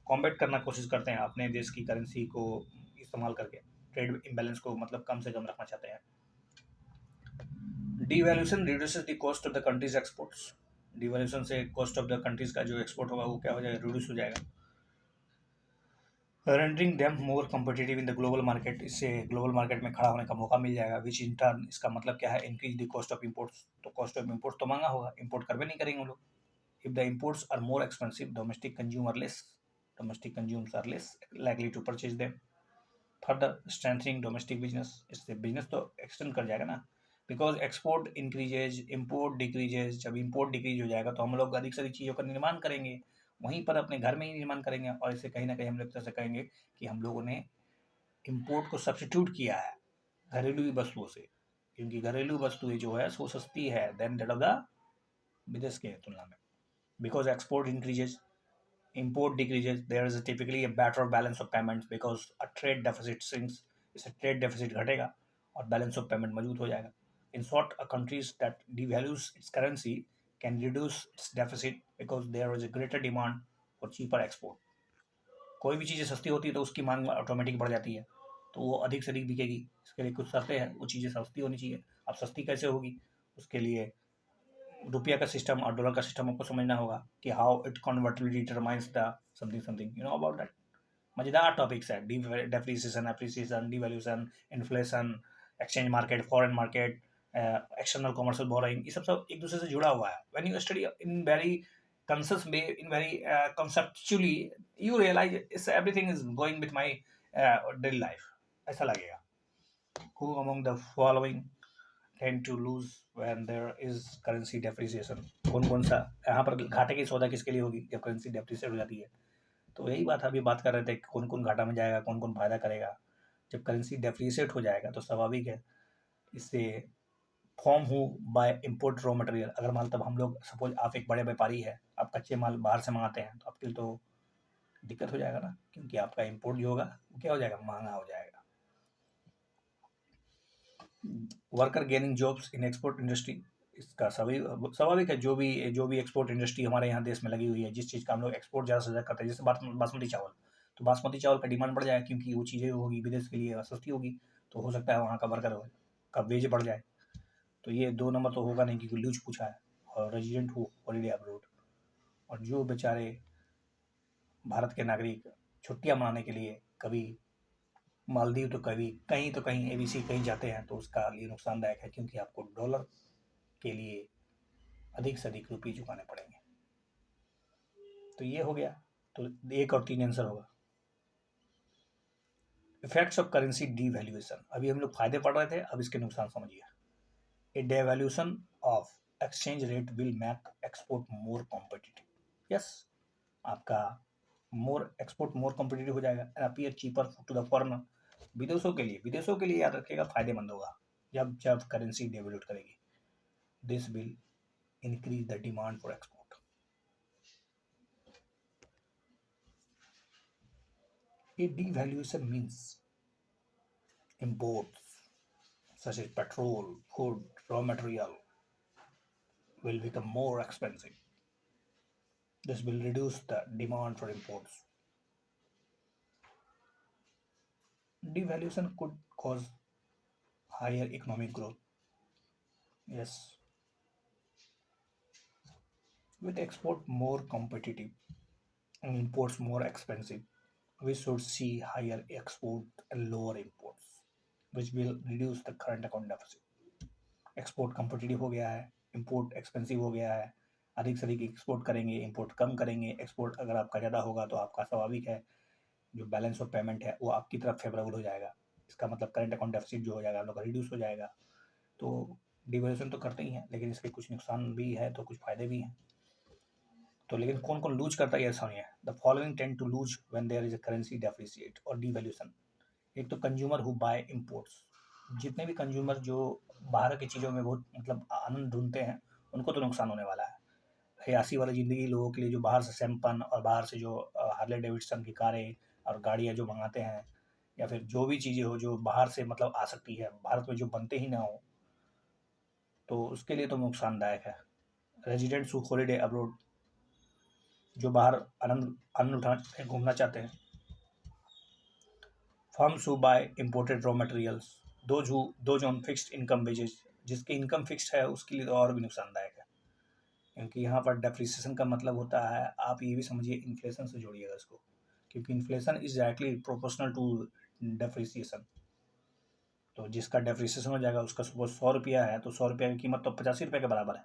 कॉम्बेट करना कोशिश करते हैं अपने देश की करेंसी को इस्तेमाल करके, ट्रेड इम्बैलेंस को मतलब कम से कम रखना चाहते हैं। Devaluation reduces the cost of the countries exports. Devaluation से कॉस्ट ऑफ द कंट्रीज का जो एक्सपोर्ट होगा वो क्या हो जाएगा, रिड्यूस हो जाएगा। Rendering them more competitive in the global market. इससे ग्लोबल मार्केट में खड़ा होने का मौका मिल जाएगा। विच इन टर्न, इसका मतलब क्या है, increase the cost of imports. तो कॉस्ट ऑफ इम्पोर्ट तो महंगा होगा, इम्पोर्ट करवे नहीं करेंगे हम लोग। If the imports are more expensive, domestic consumers are less likely to purchase them. Further strengthening domestic business, इससे बिजनेस तो एक्सटेंड कर जाएगा ना, because export increases import decreases. जब इम्पोर्ट डिक्रीज हो जाएगा तो हम लोग अधिक से अधिक चीज़ों का निर्माण करेंगे, वहीं पर अपने घर में ही निर्माण करेंगे, और इससे कहीं ना कहीं हम लोग तरह से कहेंगे कि हम लोगों ने इम्पोर्ट को सब्सिट्यूट किया है घरेलू वस्तुओं से, क्योंकि घरेलू वस्तुएं जो है वो सस्ती है देन दैट ऑफ द विदेश के तुलना में। Because export increases, import decreases, there is typically a better balance of payments because a trade deficit sinks। इससे ट्रेड डेफिसिट घटेगा और बैलेंस ऑफ पेमेंट मजबूत हो जाएगा। In short, a countries that devalues its currency can reduce its deficit because there is a greater demand for cheaper export। कोई भी चीज़ें सस्ती होती है तो उसकी मांग ऑटोमेटिक बढ़ जाती है, तो वो अधिक से अधिक बिकेगी। इसके लिए कुछ शर्तें हैं, वो चीज़ें सस्ती होनी चाहिए। अब सस्ती कैसे होगी, उसके लिए रुपया का सिस्टम और डॉलर का सिस्टम आपको समझना होगा कि how it convertibility determines the something something, you know about that. मजेदार टॉपिक्स है, depreciation, appreciation, devaluation, inflation, exchange market, foreign market, external commercial borrowing, ये सब एक दूसरे से जुड़ा हुआ है। When you study in very concept way, in very conceptually, you realize it's everything is going with my daily life, ऐसा लगेगा। Who among the following tend to lose when there is currency depreciation। कौन कौन सा यहाँ पर घाटे की सौदा किसके लिए होगी जब करेंसी डेप्रिसिएट हो जाती है। तो यही बात अभी बात कर रहे थे, कौन कौन घाटा में जाएगा, कौन कौन फायदा करेगा। जब करेंसी डेप्रिसिएट हो जाएगा तो स्वाभाविक है, इससे फॉर्म हो बाय इम्पोर्ट रॉ मटेरियल। अगर मान तब हम लोग सपोज आप एक बड़े व्यापारी है, आप कच्चे माल बाहर से मंगाते हैं तो आपके लिए तो दिक्कत हो जाएगा ना, क्योंकि आपका इम्पोर्ट जो होगा वो क्या हो जाएगा, महंगा हो जाएगा। Worker gaining jobs in export industry, इसका सभी स्वाभाविक है। जो भी एक्सपोर्ट इंडस्ट्री हमारे यहाँ देश में लगी हुई है, जिस चीज़ का हम लोग एक्सपोर्ट ज़्यादा से ज़्यादा करते हैं, जैसे बासमती चावल, तो बासमती चावल का डिमांड बढ़ जाएगा क्योंकि वो चीज़ें होगी विदेश के लिए सस्ती होगी, तो हो सकता है वहाँ का वर्कर का वेज बढ़ जाए। तो ये 2 नंबर तो होगा नहीं, क्योंकि लूज पूछा है, और रेजिडेंट हो हॉलीडे अब्रोड। और जो बेचारे भारत के नागरिक छुट्टियाँ मनाने के लिए कभी मालदीव तो कभी कहीं तो कहीं एबीसी कहीं जाते हैं, तो उसका लिए नुकसानदायक है, क्योंकि आपको डॉलर के लिए अधिक से अधिक रुपये चुकाने पड़ेंगे। तो ये हो गया, तो 1 और 3 आंसर होगा। इफेक्ट्स ऑफ करेंसी डीवैल्यूएशन, अभी हम लोग फायदे पढ़ रहे थे, अब इसके नुकसान समझिए। A devaluation of exchange rate will make export more competitive. Yes, आपका मोर एक्सपोर्ट मोर कॉम्पिटिटिव हो जाएगा and appear cheaper to the foreigner. विदेशों के लिए याद रखिएगा फायदेमंद होगा जब जब करेंसी डेवल्यूट करेगी। This will increase the demand for export. A devaluation means imports such as petrol, food, raw material will become more expensive. This will reduce the demand for imports. Devaluation could cause higher economic growth. Yes, with export more competitive and imports more expensive, we should see higher export and lower imports, which will reduce the current account deficit। Export competitive हो गया है, import expensive हो गया है, अधिक से अधिक export करेंगे, इम्पोर्ट कम करेंगे। एक्सपोर्ट अगर आपका ज़्यादा होगा तो आपका स्वाभाविक है जो बैलेंस ऑफ पेमेंट है वो आपकी तरफ फेवरेबल हो जाएगा। इसका मतलब करंट अकाउंट डेफिसिट जो हो जाएगा आप लोग का रिड्यूस हो जाएगा। तो डिवैल्यूएशन तो करते ही हैं, लेकिन इसके कुछ नुकसान भी है तो कुछ फ़ायदे भी हैं। तो लेकिन कौन कौन लूज करता है ये सुनिए। The following tend to lose when there is a currency deficit और डिवैल्यूएशन। एक तो कंज्यूमर हु बाय इंपोर्ट्स, जितने भी कंज्यूमर जो बाहर की चीज़ों में बहुत मतलब आनंद ढूंढते हैं उनको तो नुकसान होने वाला है। हयासी वाली ज़िंदगी लोगों के लिए जो बाहर से सैमपन और बाहर से जो हार्ले डेविडसन की कारें और गाड़ियाँ जो मंगाते हैं, या फिर जो भी चीज़ें हो जो बाहर से मतलब आ सकती है, भारत में जो बनते ही ना हो, तो उसके लिए तो नुकसानदायक है। रेजिडेंट्स हु हॉलीडे अब्रोड, जो बाहर आनंद आनंद उठाने घूमना चाहते हैं। Firms who buy imported raw materials, those on fixed income wages, जिसकी इनकम फिक्स्ड है उसके लिए तो और भी नुकसानदायक है, क्योंकि यहाँ पर डेप्रिसिएशन का मतलब होता है, आप ये भी समझिए इन्फ्लेशन से जोड़िएगा इसको, क्योंकि inflation is directly proportional to depreciation. तो जिसका डेप्रिसिएशन हो जाएगा उसका सपोज 100 रुपया है तो 100 रुपया की कीमत तो 85 रुपये के बराबर है।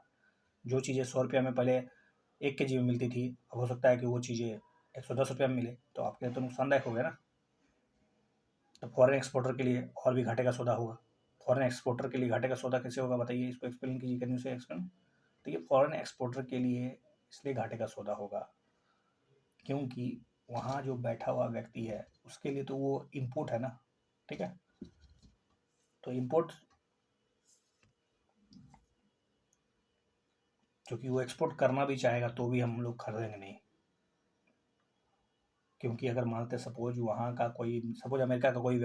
जो चीज़ें 100 रुपया में पहले 1 kg में मिलती थी, अब हो सकता है कि वो चीज़ें 110 रुपया में मिले, तो आपके लिए तो नुकसानदायक हो गया ना। तो फॉरेन एक्सपोर्टर के लिए और भी घाटे का सौदा होगा। फॉरेन एक्सपोर्टर के लिए घाटे का सौदा कैसे होगा बताइए, इसको एक्सप्लेन कीजिए, कैन यू से एक्सप्लेन। तो ये फॉरेन एक्सपोर्टर के लिए इसलिए घाटे का सौदा होगा क्योंकि वहाँ जो बैठा हुआ व्यक्ति है उसके लिए तो वो इम्पोर्ट है ना, ठीक है। तो इम्पोर्ट क्योंकि वो एक्सपोर्ट करना भी चाहेगा तो भी हम लोग खरीदेंगे नहीं, क्योंकि अगर मानते सपोज वहाँ का कोई, सपोज अमेरिका का कोई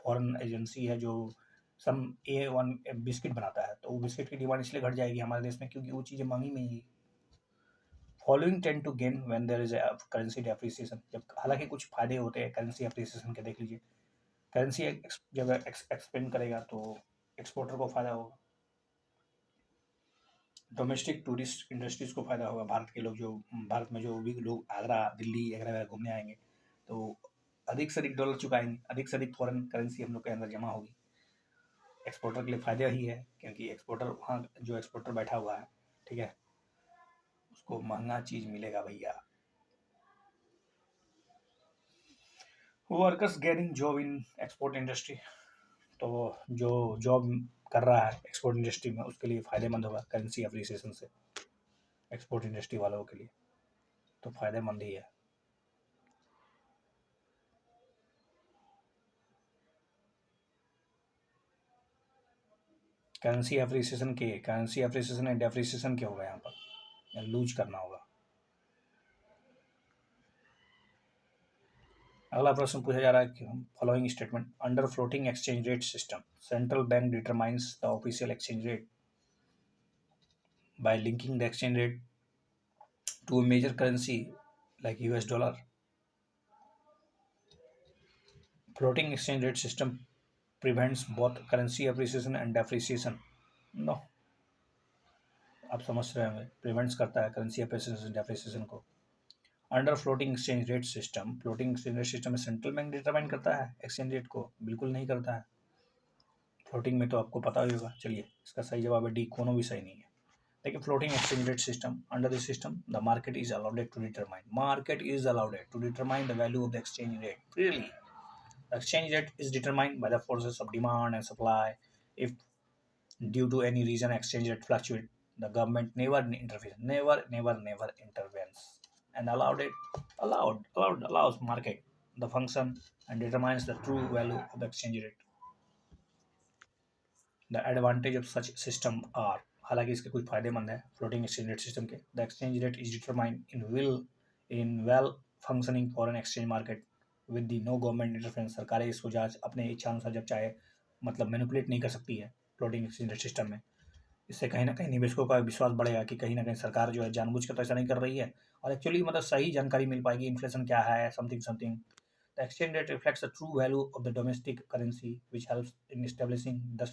फॉरेन एजेंसी है जो सम A1 बिस्किट बनाता है, तो वो बिस्किट की डिमांड इसलिए घट जाएगी हमारे देश में क्योंकि वो चीज़ें महंगी मिलेंगी। Following tend to gain when there is currency depreciation, जब हालांकि कुछ फायदे होते हैं करेंसी अप्रिसिएशन के, देख लीजिए करेंसी जब एक्सपेंड करेगा तो एक्सपोर्टर को फायदा होगा, डोमेस्टिक टूरिस्ट इंडस्ट्रीज को फायदा होगा। भारत के लोग जो भारत में जो भी लोग आगरा दिल्ली वगैरह घूमने आएंगे तो अधिक से अधिक डॉलर चुकाएंगे, अधिक से अधिक फॉरेन करेंसी हम लोग के अंदर जमा होगी। एक्सपोर्टर के लिए फायदा ही है क्योंकि एक्सपोर्टर वहाँ जो एक्सपोर्टर बैठा हुआ है, ठीक है, उसको महंगा चीज़ मिलेगा भैया। Workers gaining job in export industry, तो जो जॉब कर रहा है एक्सपोर्ट इंडस्ट्री में उसके लिए फ़ायदेमंद होगा करेंसी अप्रिसिएशन से, एक्सपोर्ट इंडस्ट्री वालों के लिए तो फ़ायदेमंद ही है। करेंसी अप्रिसिएशन एंड डेप्रिसिएशन क्या होगा यहाँ पर, लूज करना होगा। अगला प्रश्न पूछा जा रहा है कि following statement, under floating exchange rate system central bank determines the official exchange rate by linking the exchange rate to a major currency like US dollar. Floating exchange rate system prevents both currency appreciation and depreciation. No, आप समझ रहे होंगे, prevents करता है currency appreciation depreciation को। Under floating exchange rate system, floating exchange rate system में central bank determine करता है एक्सचेंज रेट को, बिल्कुल नहीं करता है। फ्लोटिंग में तो आपको पता ही होगा। चलिए इसका सही जवाब है डी, कोनो भी सही नहीं है। देखिए floating exchange rate system, under this system the market is allowed to determine the value of the exchange rate freely. The exchange rate is determined by the forces of demand and supply. If due to any reason exchange rate fluctuate, the government never intervenes, never intervenes, and allows market the function and determines the true value of the exchange rate. The advantage of such system are, हालांकि इसके कुछ फायदेमंद है floating exchange rate system के। The exchange rate is determined in well functioning foreign exchange market with the no government interference. सरकारें इसको जहाँ अपने इच्छा अनुसार जब चाहे मतलब मैनिपुलेट नहीं कर सकती है फ्लोटिंग एक्सचेंज रेट सिस्टम में। इससे कहीं ना कहीं निवेशकों का विश्वास बढ़ेगा कि कहीं ना कहीं सरकार जो है जानबूझ कर तो ऐसा नहीं कर रही है, और एक्चुअली मतलब सही जानकारी मिल पाएगी इन्फ्लेशन क्या है, something. The exchange rate reflects the true value of the domestic currency which helps in establishing the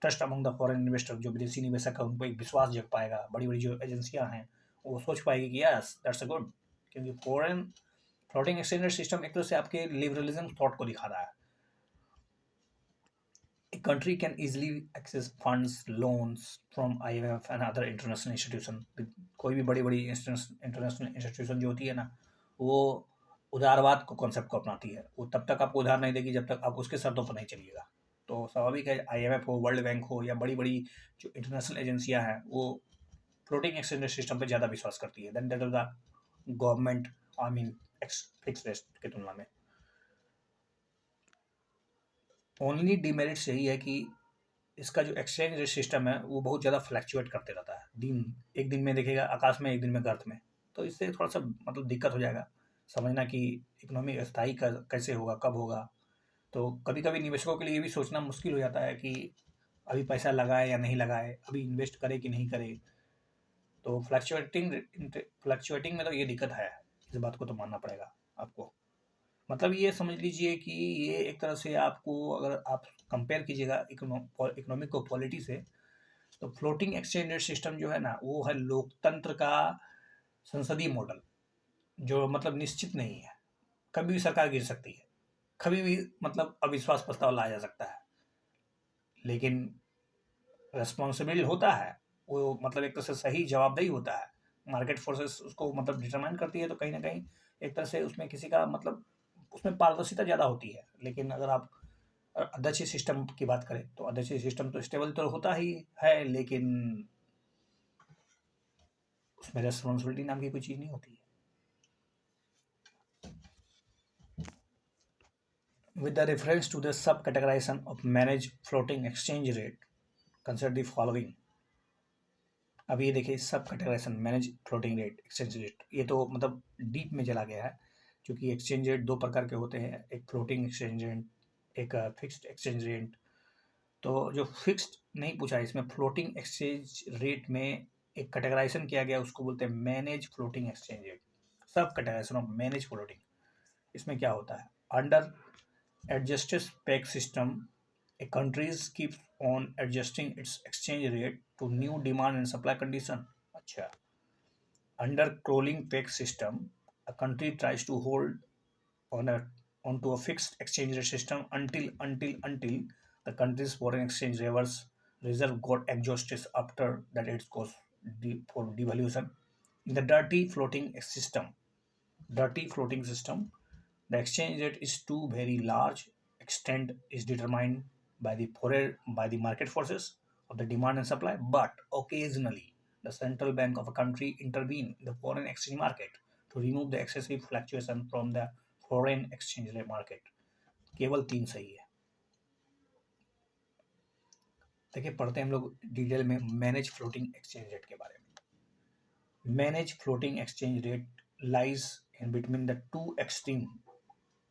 trust among the foreign investor. जो विदेशी निवेशक है उनको एक विश्वास जग पाएगा, बड़ी बड़ी जो एजेंसियां हैं वो सोच पाएगी कि यस दैट्स अ गुड, क्योंकि foreign floating exchange rate system एक तरह से आपके लिबरलिज्म थॉट को दिखा रहा है। A country can easily access funds, loans from IMF and other international institution. कोई भी बड़ी बड़ी इंटरनेशनल इंस्टीट्यूशन जो होती है ना, वो उदारवाद को कॉन्सेप्ट को अपनाती है। वो तब तक आपको उधार नहीं देगी जब तक आप उसके शर्तों पर नहीं चलिएगा। तो स्वाभाविक है, IMF हो, वर्ल्ड बैंक हो, या बड़ी बड़ी जो इंटरनेशनल एजेंसियां हैं, वो फ्लोटिंग एक्सचेंज सिस्टम पे ज़्यादा विश्वास करती है then that of the government, I mean fix rate की तुलना में। ओनली डिमेरिट्स यही है कि इसका जो एक्सचेंज रेट सिस्टम है वो बहुत ज़्यादा फ्लैक्चुएट करते रहता है। एक दिन में देखिएगा आकाश में, एक दिन में गर्त में। तो इससे थोड़ा सा मतलब दिक्कत हो जाएगा समझना कि इकोनॉमी स्थायी कैसे होगा, कब होगा। तो कभी कभी निवेशकों के लिए ये भी सोचना मुश्किल हो जाता है कि अभी पैसा लगाए या नहीं लगाए, अभी इन्वेस्ट करे कि नहीं करे। तो फ्लक्चुएटिंग में तो ये दिक्कत है, इस बात को तो मानना पड़ेगा आपको। मतलब ये समझ लीजिए कि ये एक तरह से आपको, अगर आप कंपेयर कीजिएगा इकोनॉमिक को पॉलिटी से, तो फ्लोटिंग एक्सचेंज रेट सिस्टम जो है ना, वो है लोकतंत्र का संसदीय मॉडल, जो मतलब निश्चित नहीं है। कभी भी सरकार गिर सकती है, कभी भी मतलब अविश्वास प्रस्ताव लाया जा सकता है, लेकिन रेस्पॉन्सिबल होता है वो, मतलब एक तरह से सही जवाबदेही होता है। मार्केट फोर्सेस उसको मतलब डिटरमाइन करती है, तो कहीं ना कहीं एक तरह से उसमें किसी का मतलब उसमें पारदर्शिता ज़्यादा होती है। लेकिन अगर आप अध्यक्षीय सिस्टम की बात करें, तो अध्यक्षीय सिस्टम तो स्टेबल तो होता ही है, लेकिन उसमें रेस्पॉन्सिबिलिटी नाम की कोई चीज़ नहीं होती है। With the reference to the sub-categorization of managed floating exchange rate, consider the following. अब ये देखिए, सब categorization manage floating rate exchange rate, ये तो मतलब डीप में चला गया है। क्योंकि एक्सचेंज रेट दो प्रकार के होते हैं, एक फ्लोटिंग एक्सचेंज रेट, एक फिक्स्ड एक्सचेंज रेट। तो जो फिक्स्ड नहीं पूछा है, इसमें फ्लोटिंग एक्सचेंज रेट में एक कैटेगराइजेशन किया गया, उसको बोलते हैं मैनेज फ्लोटिंग एक्सचेंज रेट। सब कैटेगराइजेशन ऑफ मैनेज फ्लोटिंग। इसमें क्या होता है, under adjusted peg system, a countries keeps on adjusting its exchange rate to new demand and supply condition. अच्छा, under crawling peg system, a country tries to hold on a onto a fixed exchange rate system until the country's foreign exchange reserve got exhausted. After that, it goes for devaluation. In the dirty floating system, the exchange rate is too very large. Extent is determined by the market forces of the demand and supply. But occasionally, the central bank of a country intervene in the foreign exchange market to remove the excessive fluctuation from the foreign exchange rate market. केवल तीन सही है। देखिए, पढ़ते हैं हम लोग detail में मैनेज फ्लोटिंग एक्सचेंज रेट के बारे में। Manage floating exchange rate lies in between the two extreme.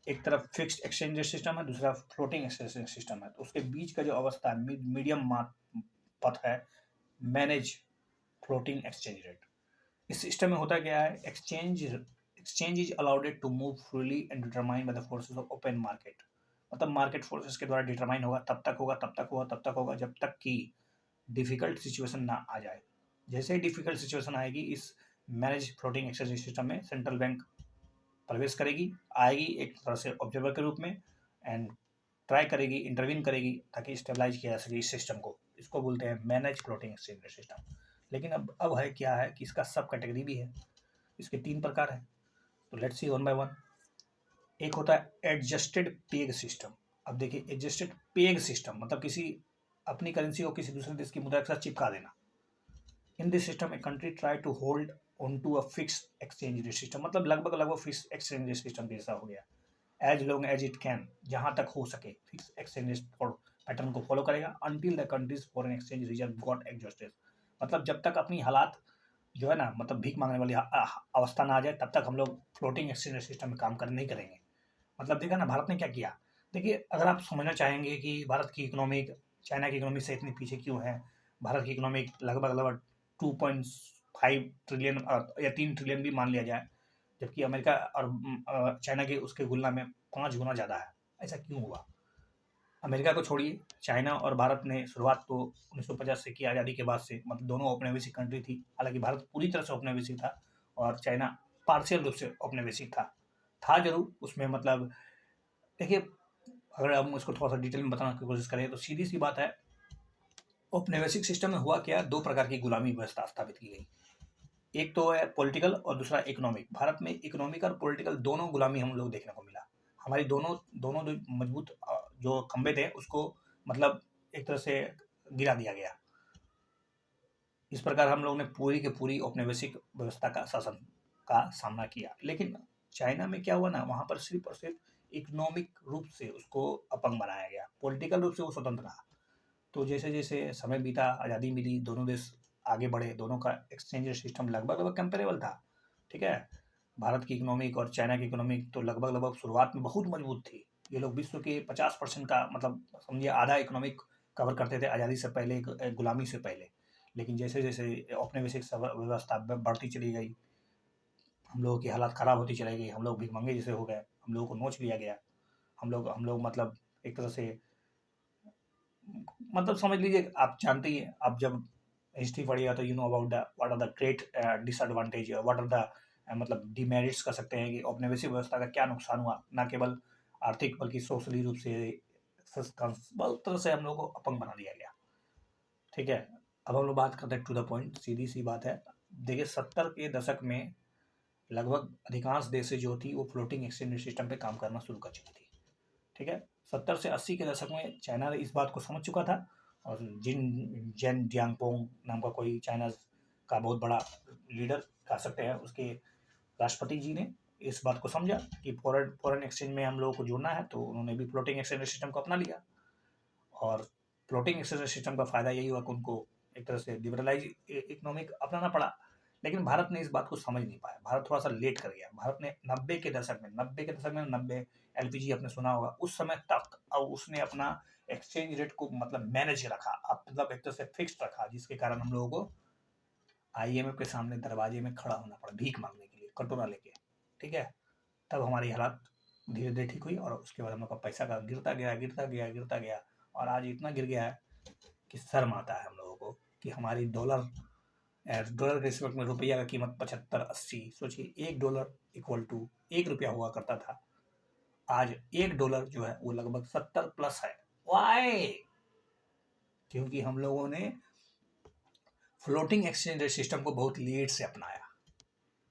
एक तरफ फिक्स्ड एक्सचेंज रेट सिस्टम है, दूसरा फ्लोटिंग एक्सचेंज रेट सिस्टम है। तो उसके बीच का जो अवस्था है, मीडियम पथ है मैनेज फ्लोटिंग एक्सचेंज रेट। इस सिस्टम में होता क्या है, exchange is allowed to move freely and determine by the forces of open market. मतलब मार्केट फोर्सेस के द्वारा डिटरमाइन होगा, तब तक होगा, तब तक होगा, तब तक होगा, जब तक कि डिफिकल्ट सिचुएशन ना आ जाए। जैसे ही डिफिकल्ट सिचुएशन आएगी, इस मैनेज फ्लोटिंग एक्सचेंज सिस्टम में सेंट्रल बैंक प्रवेश करेगी, आएगी एक तरह से ऑब्जर्वर के रूप में, एंड ट्राई करेगी, इंटरवीन करेगी, ताकि स्टेबलाइज किया जा सके इस सिस्टम को। इसको बोलते हैं manage floating exchange rate system. लेकिन अब है क्या है कि इसका सब कैटेगरी भी है। इसके तीन प्रकार है, तो let's see one by one. एक होता है एडजस्टेड पेग सिस्टम। अब देखिए, एडजस्टेड पेग सिस्टम मतलब किसी अपनी करेंसी को किसी दूसरे देश की मुद्रा के साथ चिपका देना। In this system a country try to hold on to a fixed exchange rate system. मतलब लगभग फिक्स एक्सचेंज रेट सिस्टम जैसा हो गया। As long as it can, जहां तक हो सके फिक्स एक्सचेंज रेट पैटर्न को फॉलो करेगा। Until the countries foreign exchange reserve got exhausted. मतलब जब तक अपनी हालात जो है ना, मतलब भीख मांगने वाली अवस्था ना आ जाए, तब तक हम लोग फ्लोटिंग एक्सचेंज रेट सिस्टम में काम कर नहीं करेंगे। मतलब देखा ना भारत ने क्या किया। देखिए, अगर आप समझना चाहेंगे कि भारत की इकोनॉमी चाइना की इकोनॉमी से इतनी पीछे क्यों है, भारत की इकोनॉमी लगभग 2.5 ट्रिलियन या 3 ट्रिलियन भी मान लिया जाए, जबकि अमेरिका और चाइना के उसके गुलना में 5 गुना ज़्यादा है। ऐसा क्यों हुआ? अमेरिका को छोड़िए, चाइना और भारत ने शुरुआत तो 1950 से की, आज़ादी के बाद से। मतलब दोनों औपनिवेशिक कंट्री थी। हालांकि भारत पूरी तरह से औपनिवेशिक था और चाइना पार्शियल रूप से औपनिवेशिक था जरूर उसमें। मतलब देखिए, अगर हम इसको थोड़ा सा डिटेल में बताने की कोशिश करें तो सीधी सी बात है, औपनिवेशिक सिस्टम में हुआ क्या, दो प्रकार की गुलामी व्यवस्था स्थापित की गई। एक तो है पॉलिटिकल और दूसरा इकोनॉमिक। भारत में इकोनॉमिक और पॉलिटिकल दोनों गुलामी हम लोग देखने को मिला। हमारी दोनों दोनों जो मजबूत जो खंबे थे उसको मतलब एक तरह से गिरा दिया गया। इस प्रकार हम लोगों ने पूरी की पूरी औपनिवेशिक व्यवस्था का शासन का सामना किया। लेकिन चाइना में क्या हुआ ना, वहाँ पर सिर्फ और सिर्फ इकोनॉमिक रूप से उसको अपंग बनाया गया, पॉलिटिकल रूप से वो स्वतंत्र रहा। तो जैसे जैसे समय बीता, आज़ादी मिली, दोनों देश आगे बढ़े, दोनों का एक्सचेंज सिस्टम लगभग लगभग कंपेरेबल था। ठीक है, भारत की इकोनॉमिक और चाइना की इकोनॉमिक तो लगभग लगभग शुरुआत में बहुत मजबूत थी। ये लोग विश्व के 50% का मतलब समझिए आधा इकोनॉमिक कवर करते थे आज़ादी से पहले, गुलामी से पहले। लेकिन जैसे जैसे औपनिवेशिक व्यवस्था बढ़ती चली गई, हम लोगों की हालत ख़राब होती चली गई, हम लोग भिखमंगे जैसे हो गए, हम लोगों को नोच लिया गया। हम लोग मतलब एक तरह से मतलब समझ लीजिए, आप जानते ही हैं, आप जब हिस्ट्री पढ़िएगा तो you know about the what are the great disadvantage, what are the मतलब डिमेरिट्स कह सकते हैं कि औपनिवेशिक व्यवस्था का क्या नुकसान हुआ, ना केवल आर्थिक बल्कि सोशली रूप से बहुत तरह से हम लोग को अपंग बना दिया गया। ठीक है, अब हम लोग बात करते हैं टू द पॉइंट, सीधी सी बात है। देखिए 70 के दशक में लगभग अधिकांश देशें जो थी वो फ्लोटिंग एक्सचेंज सिस्टम पे काम करना शुरू कर चुकी थी। ठीक है, 70 से 80 के दशक में चाइना इस बात को समझ चुका था, और जिन जेन जियांगपोंग नाम का कोई चाइना का बहुत बड़ा लीडर कह सकते हैं, उसके राष्ट्रपति जी ने इस बात को समझा कि फॉरेन फॉरेन एक्सचेंज में हम लोगों को जुड़ना है, तो उन्होंने भी फ्लोटिंग एक्सचेंज सिस्टम को अपना लिया। और फ्लोटिंग एक्सचेंज सिस्टम का फायदा यही हुआ कि उनको एक तरह से लिबरलाइज इकोनॉमिक अपनाना पड़ा। लेकिन भारत ने इस बात को समझ नहीं पाया, भारत थोड़ा सा लेट कर गया। भारत ने 90 के दशक में 90 एलपीजी आपने सुना होगा, उस समय तक और उसने अपना एक्सचेंज रेट को मतलब मैनेज रखा, अब मतलब एक तरह से फिक्स रखा, जिसके कारण हम लोगों को आईएमएफ के सामने दरवाजे में खड़ा होना पड़ा भीख मांगने के लिए कटोरा लेके। ठीक है, तब हमारी हालात धीरे धीरे ठीक हुई, और उसके बाद हम लोग का पैसा का गिरता गया गिरता गया गिरता गया, और आज इतना गिर गया है कि शर्म आता है हम लोगों को कि हमारी डॉलर के रिस्पेक्ट में रुपया का कीमत 75-80, सोचिए $1 इक्वल टू ₹1 हुआ करता था। आज $1 जो है वो लगभग 70 प्लस है। वाई? क्योंकि हम लोगों ने फ्लोटिंग एक्सचेंज रेट सिस्टम को बहुत लेट से अपनाया।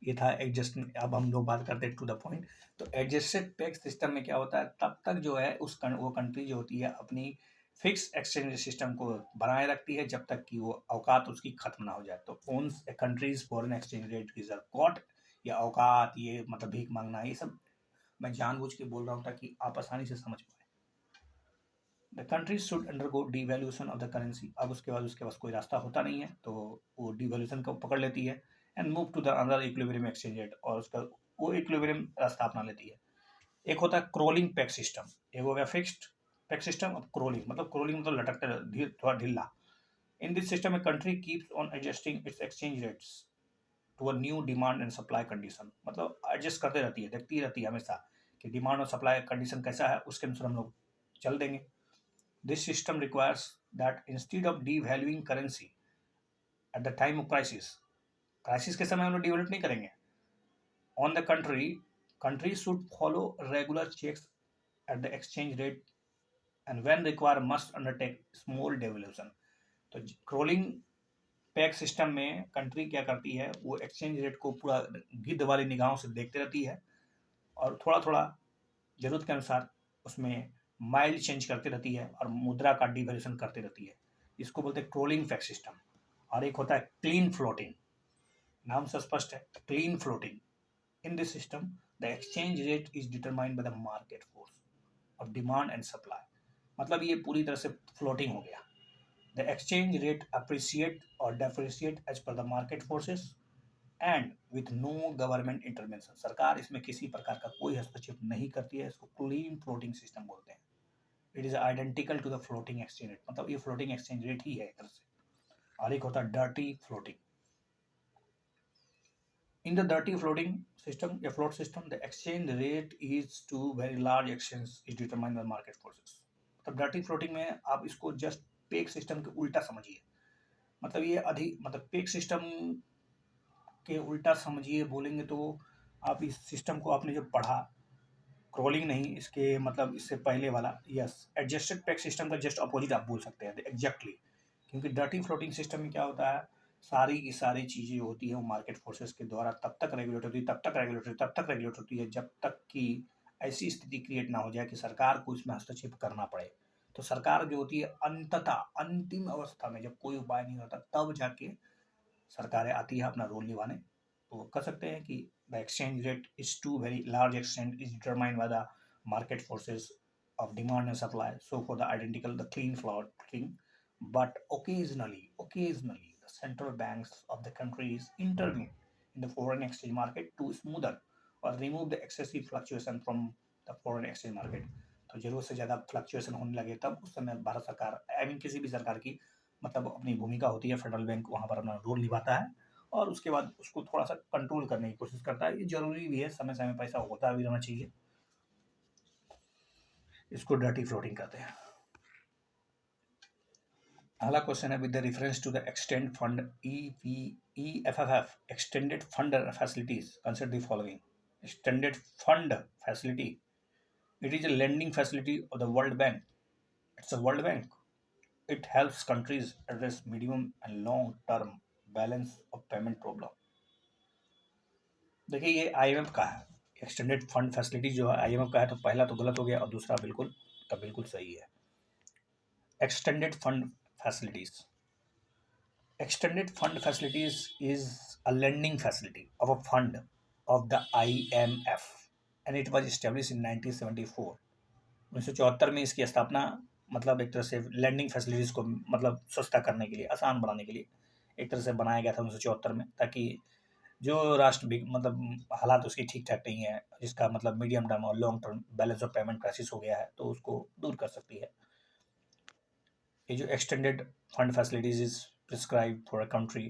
ये था एडजस्ट। अब हम लोग बात करते हैं टू द पॉइंट। तो एडजस्टेड टैक्स सिस्टम में क्या होता है, तब तक जो है वो कंट्री जो होती है अपनी फिक्स एक्सचेंज सिस्टम को बनाए रखती है जब तक कि वो औकात उसकी खत्म ना हो जाए। तो कौन countries foreign exchange rate reserve caught या औकात, ये मतलब भीख मांगना, ये सब मैं जानबूझ के बोल रहा हूँ ताकि आप आसानी से समझ पाए। The country should undergo devaluation of the currency. अब उसके बाद उसके पास कोई रास्ता होता नहीं है, तो वो डिवैल्यूएशन को पकड़ लेती है and move to the another equilibrium exchange rate, और उसका वो इक्विलिब्रियम रास्ता अपना लेती है। एक होता है क्रोलिंग पैक सिस्टम, एक हो गया फिक्स्ड पैक सिस्टम। अब क्रोलिंग मतलब लटकते थोड़ा ढीला। In this system a country keeps on adjusting its exchange rates to a new demand and supply condition, मतलब एडजस्ट करते रहती है, देखती रहती है हमेशा कि डिमांड और सप्लाई कंडीशन कैसा है, उसके अनुसार हम लोग चल देंगे। This system requires that instead of devaluing currency at the time of crisis के समय हम लोग डिवेल्यूट नहीं करेंगे। On the country, country should follow regular checks at the exchange rate and when required must undertake small devaluation। तो crawling pack system में country क्या करती है, वो एक्सचेंज रेट को पूरा गिद्ध वाली निगाहों से देखते रहती है, और थोड़ा थोड़ा जरूरत के अनुसार उसमें माइल्ड चेंज करती रहती है और मुद्रा का डिवेल्यूशन करती रहती है। इसको बोलते हैं क्रोलिंग पैक सिस्टम। और एक होता है क्लीन फ्लोटिंग, नाम से स्पष्ट है, clean floating. In this system, the exchange rate is determined by the market force of demand and supply। मतलब ये पूरी तरह से फ्लोटिंग हो गया। The exchange rate appreciate or depreciate as per the market forces and with no government intervention। सरकार इसमें किसी प्रकार का कोई हस्तक्षेप नहीं करती है। इसको क्लीन फ्लोटिंग सिस्टम बोलते हैं। It is identical to the floating exchange rate, मतलब ये फ्लोटिंग एक्सचेंज रेट ही है एक तरह से। और एक होता है dirty floating. In the dirty floating system, a float system, the exchange rate is to very large exchange is determined by market forces। मतलब डर्टी फ्लोटिंग में आप इसको जस्ट पेक सिस्टम के उल्टा समझिए। मतलब ये अधिक मतलब पेक सिस्टम के उल्टा समझिए बोलेंगे तो आप इस सिस्टम को आपने जो पढ़ा क्रॉलिंग नहीं, इसके मतलब इससे पहले वाला, यस, एडजस्टेड टैक्स सिस्टम का जस्ट अपोजिट आप बोल सकते हैं एग्जैक्टली। क्योंकि डर्टी फ्लोटिंग सिस्टम में क्या होता है, सारी की सारी चीज़ें होती हैं वो मार्केट फोर्सेस के द्वारा तब तक रेगुलेट होती है, तब तक रेगुलेट होती है, तब तक रेगुलेट होती है, जब तक कि ऐसी स्थिति क्रिएट ना हो जाए कि सरकार को इसमें हस्तक्षेप करना पड़े। तो सरकार जो होती है अंततः अंतिम अवस्था में, जब कोई उपाय नहीं होता, तब जाके सरकारें आती है अपना रोल निभाने। तो कह सकते हैं कि the exchange rate is to very large extent is determined by the market forces of demand and supply, so for the identical the clean floating, but occasionally the central banks of the countries intervene in the foreign exchange market to smoother or remove the excessive fluctuation from the foreign exchange market। तो जरूरत से ज़्यादा fluctuation होने लगे तब उस समय भारत सरकार, आई मीन किसी भी सरकार की मतलब अपनी भूमिका होती है, फेडरल बैंक वहाँ पर अपना रोल निभाता है और उसके बाद उसको थोड़ा सा कंट्रोल करने की कोशिश करता है। ये जरूरी भी है, समय समय पैसा होता भी रहना चाहिए। इसको डर्टी फ्लोटिंग कहते हैं। अगला क्वेश्चन है, with the reference to the extend fund EFFF extended fund facilities consider the following. Extended fund facility, it is a lending facility of the World Bank. It's a World Bank. It helps countries address medium and long term balance of payment problem। देखिए ये IMF का है, extended fund facility जो है IMF का है, तो पहला तो गलत हो गया और दूसरा बिल्कुल का बिल्कुल सही है। Extended fund facilities, extended fund facilities is a lending facility of a fund of the IMF and it was established in 1974। 1974 में इसकी स्थापना, मतलब एक तरह से लैंडिंग फैसिलिटीज़ को मतलब सस्ता करने के लिए, आसान बनाने के लिए एक तरह से बनाया गया था 1974 में, ताकि जो राष्ट्र भी मतलब हालात उसकी ठीक ठाक नहीं है, जिसका मतलब मीडियम टर्म और long term balance of payment crisis हो गया है, तो उसको दूर कर सकती है। ये जो extended fund facilities is prescribe for a country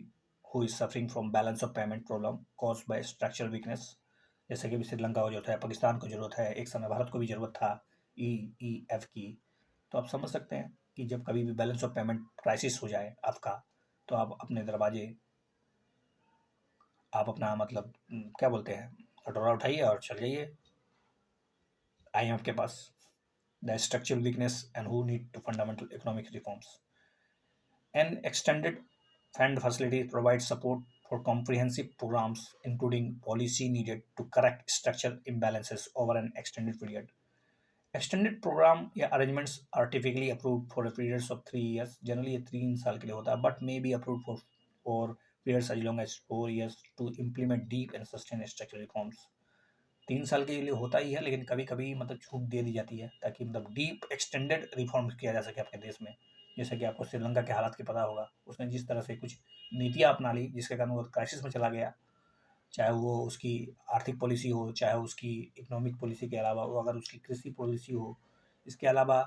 who is suffering from balance of payment problem cause by structural weakness. जैसे कि श्रीलंका को जरूरत है, पाकिस्तान को जरूरत है, एक समय भारत को भी जरूरत था EEF की। तो आप समझ सकते हैं कि जब कभी भी बैलेंस ऑफ पेमेंट क्राइसिस हो जाए आपका, तो आप अपने दरवाजे, आप अपना मतलब क्या बोलते हैं, कटोरा उठाइए और चल जाइए IMF के पास। The structural weakness and who need to fundamental economic reforms. An extended fund facility provides support for comprehensive programs, including policy needed to correct structural imbalances over an extended period। Extended program या arrangements are typically approved for a periods of 3 years, generally ये 3 साल के लिए होता है, but may be approved for periods as long as 4 years to implement deep and sustained structural reforms। 3 साल के लिए होता ही है, लेकिन कभी कभी मतलब छूट दे दी जाती है ताकि मतलब डीप एक्सटेंडेड रिफॉर्म्स किया जा सके आपके देश में। जैसे कि आपको श्रीलंका के हालात की पता होगा, उसने जिस तरह से कुछ नीतियाँ अपना ली जिसके कारण वो क्राइसिस में चला गया, चाहे वो उसकी आर्थिक पॉलिसी हो, चाहे उसकी इकोनॉमिक पॉलिसी के अलावा वो अगर उसकी कृषि पॉलिसी हो, इसके अलावा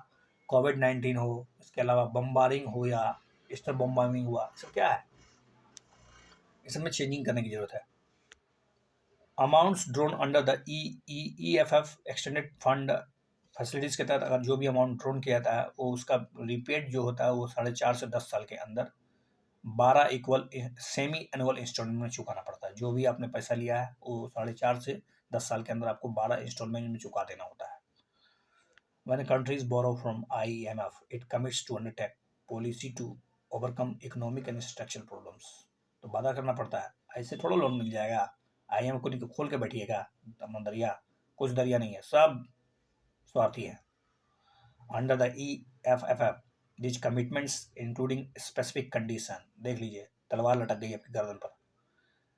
कोविड-19 हो, इसके अलावा बम्बारिंग हो या ईस्टर बम्बारिंग हुआ, सब क्या है, इस सब में चेंजिंग करने की जरूरत है। Amounts drone under the EFF extended fund facilities के तहत अगर जो भी अमाउंट ड्रोन किया जाता है वो उसका रिपेड जो होता है वो 4.5 से 10 साल के अंदर 12 इक्वल सेमी एनुअल इंस्टॉलमेंट में चुकाना पड़ता है। जो भी आपने पैसा लिया है वो 4.5 से 10 साल के अंदर आपको 12 इंस्टॉलमेंट में चुका देना होता है। When countries borrow from IMF, it commits to undertake policy to overcome economic and structural problems। तो वादा करना पड़ता है, ऐसे थोड़ा लोन मिल जाएगा। IMF को नहीं खोल के बैठिएगा अपना दरिया, कुछ दरिया नहीं है, सब स्वार्थी है। Under the EFFF these commitments including specific condition, देख लीजिए तलवार लटक गई आपकी गर्दन पर,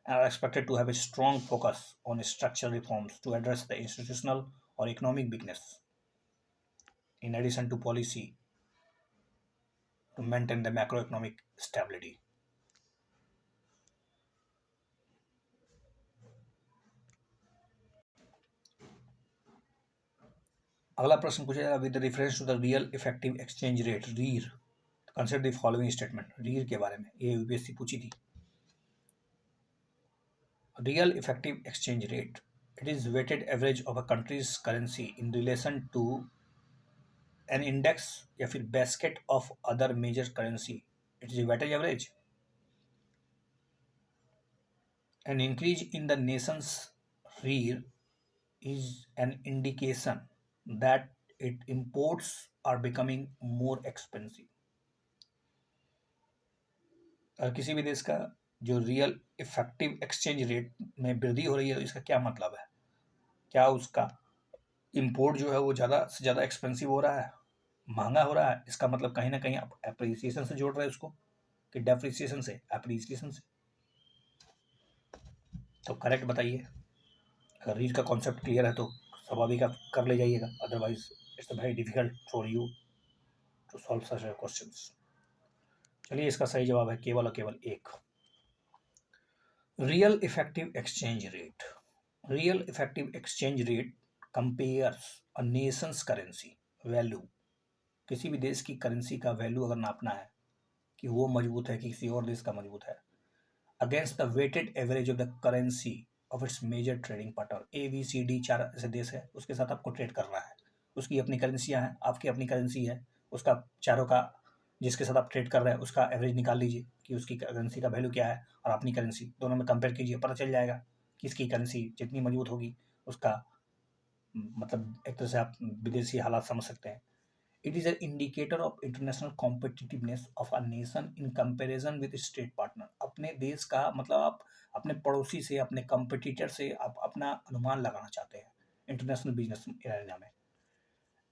are expected to have a strong focus on structural reforms to address the institutional or economic weakness in addition to policy to maintain the macroeconomic stability। अगला प्रश्न पूछा जाएगा, with reference to the real effective exchange rate REER consider the following statement. REER के बारे में ये UPSC पूछी थी। Real effective exchange rate, it is weighted average of a country's currency in relation to an index या फिर basket of other major currency। it is a weighted average। an increase in the nation's real is an indication that its imports are becoming more expensive. और किसी भी देश का जो real effective exchange rate में वृद्धि हो रही है, तो इसका क्या मतलब है? क्या उसका इंपोर्ट जो है वो ज़्यादा से ज़्यादा एक्सपेंसिव हो रहा है, महंगा हो रहा है? इसका मतलब कहीं ना कहीं आप एप्रिसिएशन से जोड़ रहे हैं उसको, कि डेप्रिसिएशन से, एप्रिसिएशन से? तो करेक्ट बताइए। अगर रीड का कॉन्सेप्ट क्लियर है तो स्वाभाविक आप कर ले जाइएगा, otherwise it's very difficult for you to solve such questions. चलिए, इसका सही जवाब है केवल और केवल एक, real effective exchange rate. Real effective exchange rate compares a nations currency value. किसी भी देश की करेंसी का वैल्यू अगर नापना है कि वो मजबूत है कि किसी और देश का मजबूत है, against the weighted average of the currency of its major trading partner. A B C D चार ऐसे देश है, उसके साथ आपको ट्रेड करना है, उसकी अपनी करेंसियाँ हैं, आपकी अपनी करेंसी है, उसका चारों का, जिसके साथ आप ट्रेड कर रहे हैं उसका एवरेज निकाल लीजिए कि उसकी करेंसी का वैल्यू क्या है, और अपनी करेंसी दोनों में कंपेयर कीजिए, पता चल जाएगा किसकी करेंसी जितनी मजबूत होगी उसका, मतलब एक तरह से आप विदेशी हालात समझ सकते हैं। It is an indicator of international competitiveness of a nation in comparison with its trade partner। अपने देश का मतलब आप अपने पड़ोसी से, अपने कंपटीटर से आप अपना अनुमान लगाना चाहते हैं इंटरनेशनल बिजनेस एरिया में।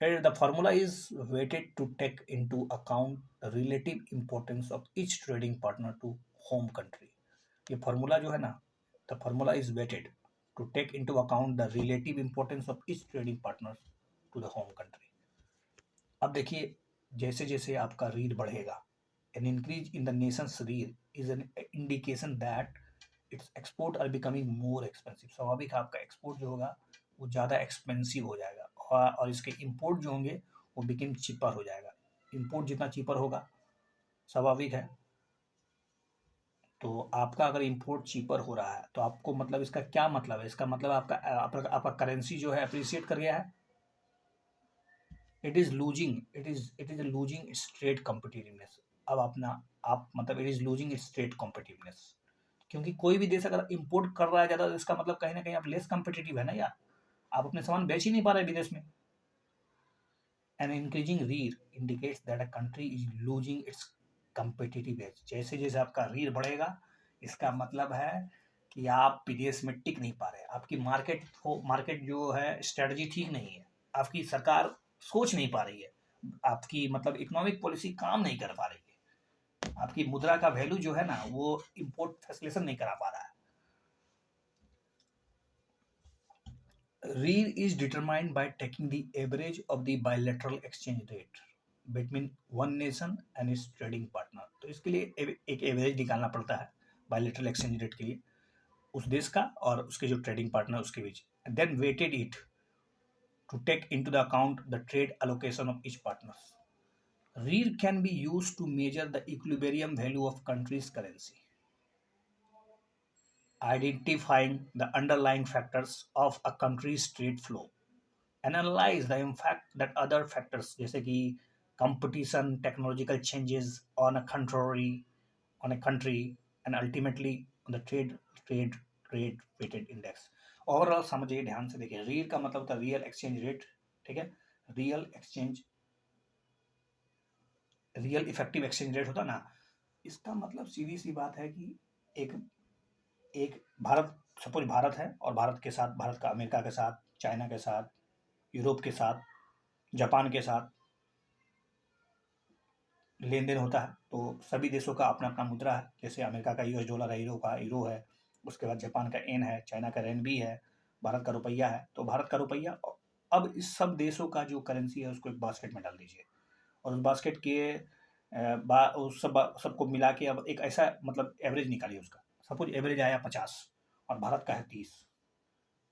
And the formula is weighted to take into account the relative importance of each trading partner to home country। ये फॉर्मूला जो है ना, the formula is weighted to take into account the relative importance of each trading partner to the home country। अब देखिए, जैसे जैसे आपका रीड बढ़ेगा, an increase in the nations रीड is an indication that its export are becoming more expensive. स्वाभाविक आपका एक्सपोर्ट जो होगा वो ज़्यादा एक्सपेंसिव हो जाएगा, और इसके इंपोर्ट जो होंगे वो बिकम चीपर हो जाएगा। इंपोर्ट जितना चीपर होगा, स्वाभाविक है, तो आपका अगर इंपोर्ट चीपर हो रहा है तो आपको मतलब इसका क्या मतलब है? इसका मतलब आपका करेंसी जो है अप्रिशिएट कर गया है, it is losing its trade competitiveness। अब अपना आप मतलब it is losing its trade competitiveness, क्योंकि कोई भी देश अगर इंपोर्ट कर रहा है ज़्यादा तो इसका मतलब कहीं ना कहीं आप लेस कम्पिटिटिव है ना यार, आप अपने सामान बेच ही नहीं पा रहे विदेश में। An increasing REER indicates that a country is losing its competitive edge. जैसे जैसे आपका रीर बढ़ेगा, इसका मतलब है कि आप विदेश में टिक नहीं पा रहे, आपकी मार्केट जो है स्ट्रेटजी ठीक नहीं है, आपकी सरकार सोच नहीं पा रही है, आपकी मतलब इकोनॉमिक पॉलिसी काम नहीं कर पा रही है, आपकी मुद्रा का वैल्यू जो है ना वो इंपोर्ट फैसिलेशन नहीं करा पा रहा है। Real is determined by taking the average of the bilateral exchange rate between one nation and its trading partner। तो इसके लिए एक एवरेज निकालना पड़ता है बायलेटरल एक्सचेंज रेट के लिए, उस देश का और उसके जो ट्रेडिंग पार्टनर उसके बीच, then weighted it to take into the account the trade allocation of each partners। Real can be used to measure the equilibrium value of country's currency, identifying the underlying factors of a country's trade flow, analyze the impact that other factors जैसे कि competition, technological changes on a country and ultimately on the trade rate weighted index। Overall समझिए, ध्यान से देखिए, real का मतलब होता है रियल एक्सचेंज रेट, ठीक है, रियल इफेक्टिव एक्सचेंज रेट होता ना, इसका मतलब सीधी सी बात है कि एक एक भारत, सपोज भारत है और भारत के साथ, भारत का अमेरिका के साथ, चाइना के साथ, यूरोप के साथ, जापान के साथ लेन देन होता है, तो सभी देशों का अपना अपना मुद्रा है। जैसे अमेरिका का यूएस डॉलर है, यूरो का यूरो है, उसके बाद जापान का एन है, चाइना का रेनबी है, भारत का रुपया है, तो भारत का रुपया। अब इस सब देशों का जो करेंसी है उसको एक बास्केट में डाल दीजिए, और उस बास्केट के उस सबको मिला के अब एक ऐसा मतलब एवरेज निकालिए उसका। सपोज एवरेज आया 50 और भारत का है 30,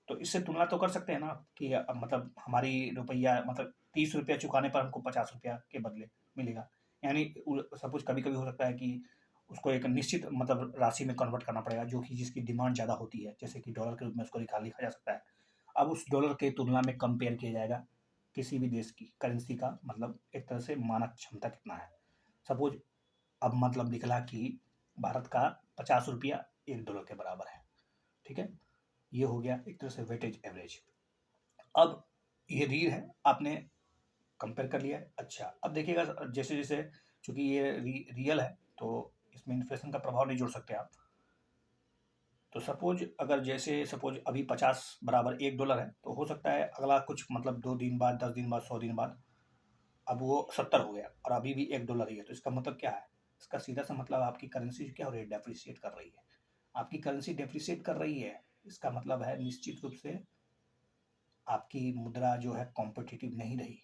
तो इससे तुलना तो कर सकते हैं ना कि मतलब हमारी रुपया मतलब 30 रुपया चुकाने पर हमको 50 रुपया के बदले मिलेगा। यानी सपोज कभी कभी हो सकता है कि उसको एक निश्चित मतलब राशि में कन्वर्ट करना पड़ेगा, जो कि जिसकी डिमांड ज़्यादा होती है, जैसे कि डॉलर के रूप में उसको लिखा जा सकता है। अब उस डॉलर के तुलना में कंपेयर किया जाएगा किसी भी देश की करेंसी का, मतलब एक तरह से मानक क्षमता कितना है। सपोज अब मतलब निकला कि भारत का 50 रुपया 1 डॉलर के बराबर है, ठीक है, ये हो गया एक तरह से वेटेज एवरेज। अब ये रील है, आपने कंपेयर कर लिया है। अच्छा, अब देखिएगा जैसे जैसे, चूंकि ये रियल है तो इसमें इन्फ्लेशन का प्रभाव नहीं जोड़ सकते आप। तो सपोज अगर जैसे सपोज अभी 50 बराबर $1 है, तो हो सकता है अगला कुछ मतलब 2 दिन बाद, 10 दिन बाद, 100 दिन बाद अब वो 70 हो गया और अभी भी $1 ही है। तो इसका मतलब क्या है? इसका सीधा सा मतलब आपकी करेंसी क्या हो रही है? डेप्रिसिएट कर रही है। आपकी करेंसी डेप्रिसिएट कर रही है, इसका मतलब है निश्चित रूप से आपकी मुद्रा जो है कॉम्पिटिटिव नहीं रही।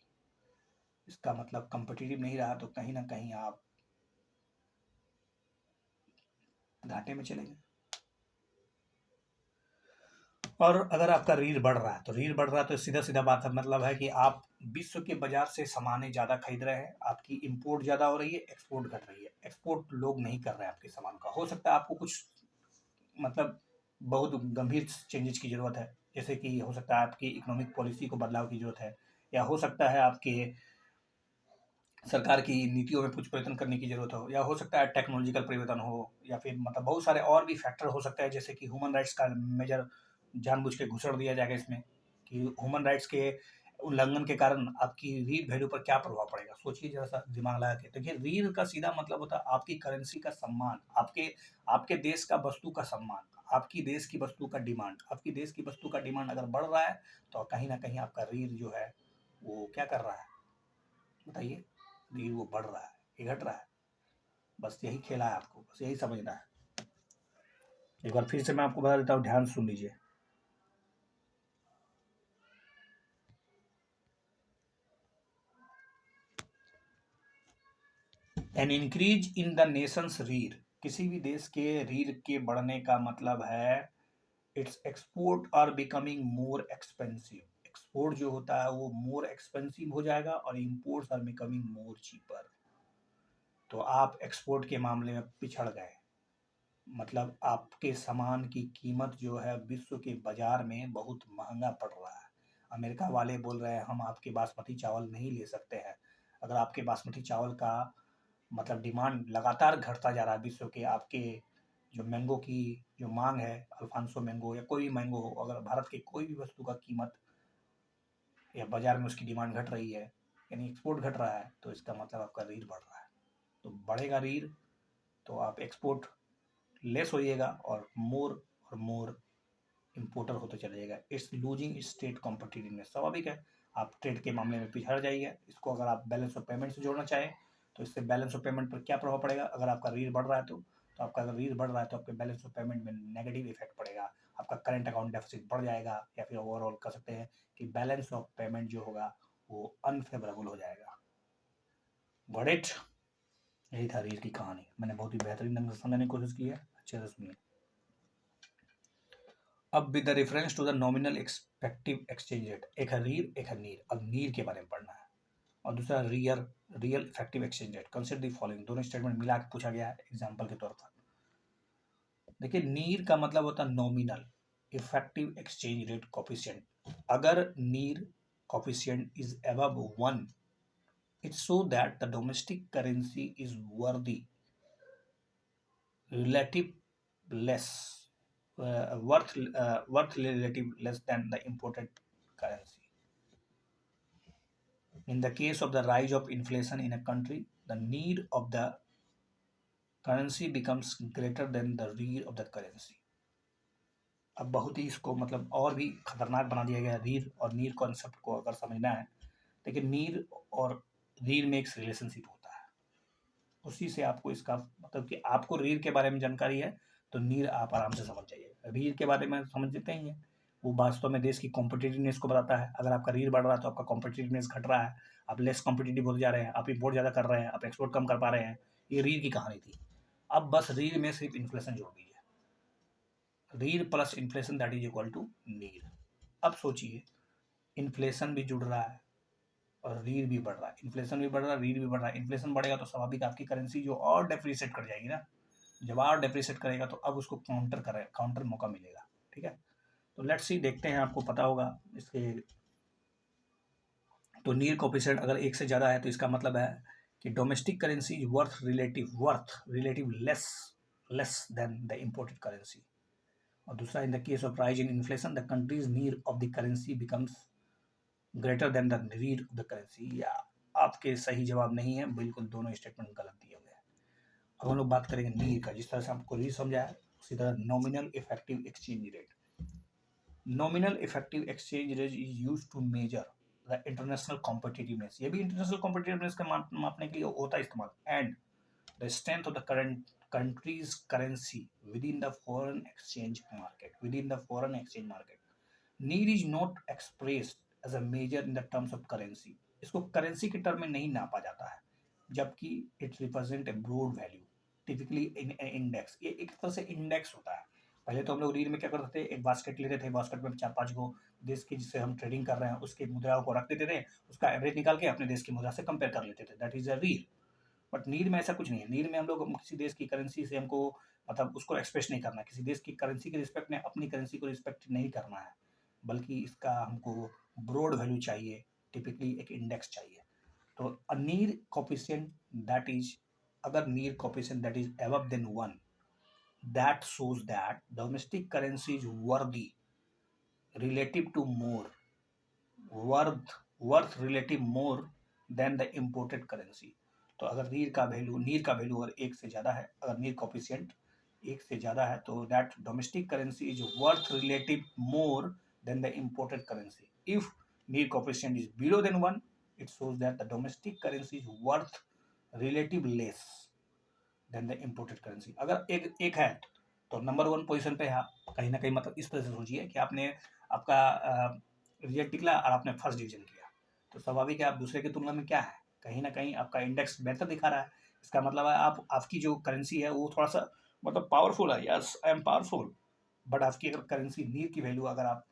इसका मतलब कॉम्पिटिटिव नहीं रहा तो कहीं ना कहीं आप घाटे में चले गए। और अगर आपका रीढ़ बढ़ रहा है, तो रीढ़ बढ़ रहा है तो सीधा सीधा बात है, मतलब है कि आप विश्व के बाजार से सामानें ज़्यादा खरीद रहे हैं, आपकी इंपोर्ट ज़्यादा हो रही है, एक्सपोर्ट घट रही है। एक्सपोर्ट लोग नहीं कर रहे हैं आपके सामान का। हो सकता है आपको कुछ मतलब बहुत गंभीर चेंजेस की ज़रूरत है, जैसे कि हो सकता है आपकी इकोनॉमिक पॉलिसी को बदलाव की ज़रूरत है, या हो सकता है आपके सरकार की नीतियों में कुछ परिवर्तन करने की ज़रूरत हो, या हो सकता है टेक्नोलॉजिकल परिवर्तन हो, या फिर मतलब बहुत सारे और भी फैक्टर हो सकता है, जैसे कि ह्यूमन राइट्स का मेजर जानबूझ के घुसड़ दिया जाएगा इसमें, कि ह्यूमन राइट्स के उल्लंघन के कारण आपकी रील वैल्यू पर क्या प्रभाव पड़ेगा। सोचिए जरा सा, दिमाग लगा के देखिए। रील का सीधा मतलब होता है आपकी करेंसी का सम्मान, आपके आपके देश का वस्तु का सम्मान, आपकी देश की वस्तु का डिमांड। आपकी देश की वस्तु का डिमांड अगर बढ़ रहा है तो कहीं ना कहीं आपका रील जो है वो क्या कर रहा है, बताइए। रील वो बढ़ रहा है, ये घट रहा है। बस यही खेला है, आपको बस यही समझना है। एक बार फिर से मैं आपको बता देता हूँ, ध्यान सुन लीजिए। An increase in the nation's REER, किसी भी देश के रीर के बढ़ने का मतलब है its export are becoming more expensive. Export जो होता है वो मोर एक्सपेंसिव हो जाएगा और imports are becoming more cheaper. तो आप एक्सपोर्ट के मामले में पिछड़ गए, मतलब आपके सामान की कीमत जो है विश्व के बाजार में बहुत महंगा पड़ रहा है। अमेरिका वाले बोल रहे हैं हम आपके बासमती चावल नहीं ले सकते हैं। अगर आपके बासमती चावल का मतलब डिमांड लगातार घटता जा रहा है विश्व के, आपके जो मैंगो की जो मांग है, अल्फांसो मैंगो या कोई भी मैंगो हो, अगर भारत के कोई भी वस्तु का कीमत या बाजार में उसकी डिमांड घट रही है, यानी एक्सपोर्ट घट रहा है, तो इसका मतलब आपका रीढ़ बढ़ रहा है। तो बढ़ेगा रीढ़ तो आप एक्सपोर्ट लेस होइएगा और मोर इम्पोर्टर होते चले जाएगा। इट्स लूजिंग स्टेट कॉम्पिटिटिवनेस, स्वाभाविक है। आप ट्रेड के मामले में पिछड़ जाइए। इसको अगर आप बैलेंस ऑफ पेमेंट से जोड़ना चाहें तो इससे बैलेंस ऑफ पेमेंट पर क्या प्रभाव पड़ेगा? अगर आपका रीढ़ बढ़ रहा है तो आपका अगर रीढ़ बढ़ रहा है तो आपके बैलेंस ऑफ पेमेंट में नेगेटिव इफेक्ट पड़ेगा। आपका करंट अकाउंट डेफिसिट बढ़ जाएगा, या फिर ओवरऑल कह सकते हैं कि बैलेंस ऑफ पेमेंट जो होगा वो अनफेवरेबल हो जाएगा। Got it? यही था रीढ़ की कहानी। मैंने बहुत ही बेहतरीन ढंग से समझने की कोशिश की है, अच्छे से सुनिए। अब with the reference to the nominal effective exchange rate, एक है रीर एक है नीर। अब नीर के बारे में पढ़ना है और दूसरा real effective exchange rate. Consider the following, दोनों स्टेटमेंट मिला के पूछा गया है एग्जांपल के तौर पर। देखिए, नीर का मतलब होता है nominal effective exchange rate coefficient. अगर नीर coefficient is above 1, it's so that the domestic currency is वर्दी relative less worth relative less than the imported currency. In the case of the rise of inflation in a country, the need of the currency becomes greater than the need of the currency. अब बहुत ही इसको मतलब और भी खतरनाक बना दिया गया रीर और नीर कॉन्सेप्ट को अगर समझना है। देखिए, नीर और रीर में एक रिलेशनशिप होता है, उसी से आपको इसका मतलब कि आपको रीढ़ के बारे में जानकारी है तो नीर आप आराम से समझ जाइए। रीढ़ के बारे में समझ लेते ही हैं, वो वास्तव में देश की कॉम्पिटिटिवनेस को बताता है। अगर आपका रीढ़ बढ़ रहा है तो आपका कॉम्पिटिटिवनेस घट रहा है, आप लेस कॉम्पिटिटिव होते जा रहे हैं, आप इम्पोर्ट ज़्यादा कर रहे हैं, आप एक्सपोर्ट कम कर पा रहे हैं। ये रीढ़ की कहानी थी। अब बस रीढ़ में सिर्फ इन्फ्लेशन जोड़ दीजिए, रीढ़ plus inflation that is equal to नीर। अब सोचिए, इन्फ्लेशन भी जुड़ रहा है और रीढ़ भी बढ़ रहा है, इन्फ्लेशन भी बढ़ रहा है, रीढ़ भी बढ़ रहा है। इन्फ्लेशन बढ़ेगा तो स्वाभाविक आपकी करेंसी जो और डेप्रिसिएट कर जाएगी ना। जब और डेप्रिसिएट करेगा तो अब उसको काउंटर मौका मिलेगा। ठीक है, तो लेट्स सी, देखते हैं, आपको पता होगा इसके। तो नीर कोफिशिएंट अगर 1 से ज़्यादा है तो इसका मतलब है कि domestic currency is worth relative less than the imported currency. और दूसरा, in the case of rise in inflation the country's NEER of the currency becomes greater than the need of the currency, या आपके सही जवाब नहीं है, बिल्कुल दोनों स्टेटमेंट गलत दिए हुए हैं। अब हम लोग बात करेंगे नीड का। जिस तरह से आपको नीड समझा है उसी तरह nominal effective exchange rate. Nominal effective exchange rate is used to measure the international competitiveness. ये भी इंटरनेशनल कॉम्पिटिटिवनेस का मापने के लिए होता है इस्तेमाल। And the strength of the current country's currency within the foreign exchange market. Need is not expressed as a measure in the terms of currency. इसको करेंसी के टर्म में नहीं नापा जाता है, जबकि it represent a broad value typically in index. ये एक तरह से इंडेक्स होता है। पहले तो हम लोग रील में क्या करते थे, एक बास्केट लेते थे, बास्केट में 4-5 गो देश की जिससे हम ट्रेडिंग कर रहे हैं उसकी मुद्राओं को रख देते थे, उसका एवरेज निकाल के अपने देश की मुद्रा से कंपेयर कर लेते थे। That is a reel. But need में ऐसा कुछ नहीं है। नीड में हम किसी देश की करेंसी से हमको मतलब उसको एक्सप्रेस नहीं करना है, किसी देश की करेंसी के रिस्पेक्ट में अपनी करेंसी को रिस्पेक्ट नहीं करना है, बल्कि इसका हमको ब्रॉड वैल्यू चाहिए, टिपिकली एक इंडेक्स चाहिए। तो a need coefficient that is, अगर need coefficient that is above than 1, that shows that domestic currency is worthy relative to more worth relative more than the imported currency. तो अगर नीर का value अगर 1 से ज़्यादा है, अगर नीर कोफिशिएंट 1 से ज़्यादा है, तो that domestic currency is worth relative more than the imported currency. If NEER coefficient is below than 1, it shows that the domestic currency is worth relative less than the imported currency. अगर एक है तो number 1 position पे है, कहीं ना कहीं मतलब इस तरह से सोचिए कि आपने आपका रिजल्ट निकला और आपने फर्स्ट डिवीजन किया, तो स्वाभाविक है आप दूसरे की तुलना में क्या है, कहीं ना कहीं आपका इंडेक्स बेहतर दिखा रहा है। इसका मतलब है आप आपकी जो करेंसी है वो थोड़ा सा मतलब पावरफुल है। Yes, I am powerful. But आपकी अगर करेंसी नीर की वैल्यू अगर आप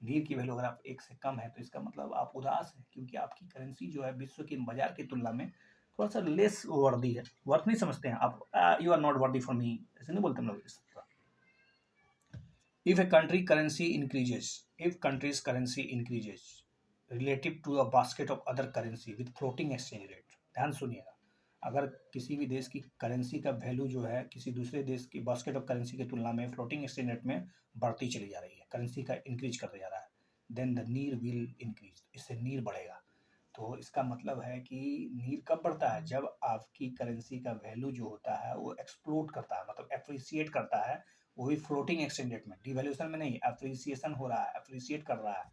1 से कम है, तो इसका मतलब आप उदास हैं, क्योंकि आपकी करेंसी जो है विश्व की बाजार की तुलना में थोड़ा सा लेस वर्दी है। वर्थ नहीं समझते हैं आप, you are not worthy for me, ऐसे नहीं बोलते हम लोग इस तरह। If a country currency increases, if country's currency increases relative to a basket of other currency with floating exchange rate, ध्यान सुनिएगा, अगर किसी भी देश की करेंसी का वैल्यू जो है किसी दूसरे देश की बास्केट ऑफ करेंसी की तुलना में फ्लोटिंग एक्सचेंज रेट में बढ़ती चली जा रही है, करेंसी का इंक्रीज करते जा रहा है, देन द नीर विल इंक्रीज, इससे नीर बढ़ेगा। तो इसका मतलब है कि नीर कब बढ़ता है, जब आपकी करेंसी का वैल्यू जो होता है वो एक्सप्लोड करता है, मतलब एप्रिसिएट करता है, वही फ्लोटिंग एक्सचेंज रेट में, डिवैल्यूएशन में नहीं, एप्रिसिएशन हो रहा है, एप्रिसिएट कर रहा है,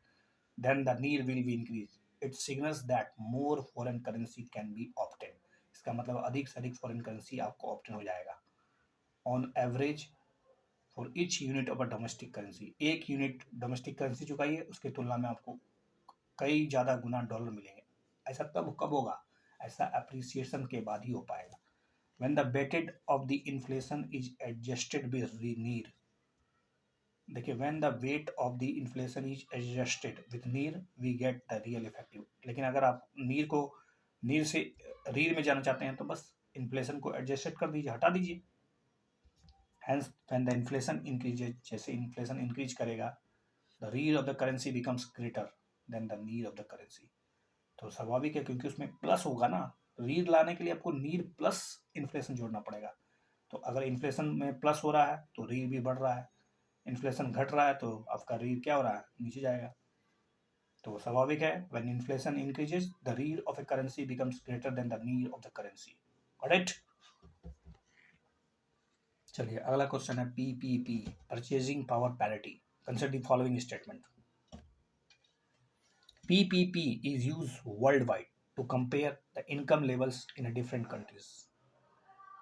then the need will be increase. It signals that more foreign currency can be obtain. इसका मतलब अधिक से अधिक फॉरेन करेंसी आपको ऑप्टेन हो जाएगा on average for each unit of a domestic currency. एक यूनिट डोमेस्टिक करेंसी चुकाइए, उसकी तुलना में आपको कई ज़्यादा गुना डॉलर मिलेंगे। ऐसा तब कब होगा, ऐसा अप्रिसिएशन के बाद ही हो पाएगा। when the weighted of the inflation is adjusted with the need, देखिए when the weight of the inflation is adjusted with need we get the real effective। लेकिन अगर आप नीर से रीर में जाना चाहते हैं तो बस इन्फ्लेशन को एडजस्टेड कर दीजिए, हटा दीजिए। hence when the inflation increases, जैसे इन्फ्लेशन इंक्रीज करेगा, the real of the currency becomes greater than the need of the currency। तो स्वाभाविक है, क्योंकि उसमें प्लस होगा ना, रीड लाने के लिए आपको नीड प्लस इन्फ्लेशन जोड़ना पड़ेगा। तो अगर इन्फ्लेशन में प्लस हो रहा है तो रीड भी बढ़ रहा है, इन्फ्लेशन घट रहा है तो आपका रीड क्या हो रहा है, नीचे जाएगा। तो स्वाभाविक है, when inflation increases the read of A currency becomes greater than the need of the currency. Correct. चलिए अगला क्वेश्चन है PPP, purchasing power parity. Consider the following statement. PPP is used worldwide to compare the income levels in different countries.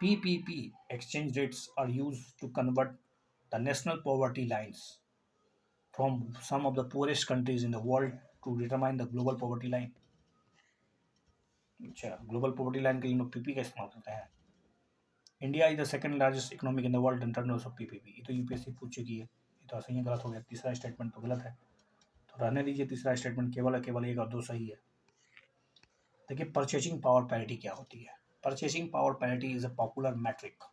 PPP exchange rates are used to convert the national poverty lines from some of the poorest countries in the world to determine the global poverty line। अच्छा, global poverty line के लिए लोग PP का इस्तेमाल करते हैं। India is the second largest economic in the world in terms of PPP. ये तो यूपीएससी पूछ चुकी है, ये तो सही है गलत हो गया, तीसरा स्टेटमेंट तो गलत है, तो रहने दीजिए, तीसरा स्टेटमेंट केवल एक और दो सही है। देखिए परचेजिंग पावर पैरिटी क्या होती है। Purchasing power parity is a popular metric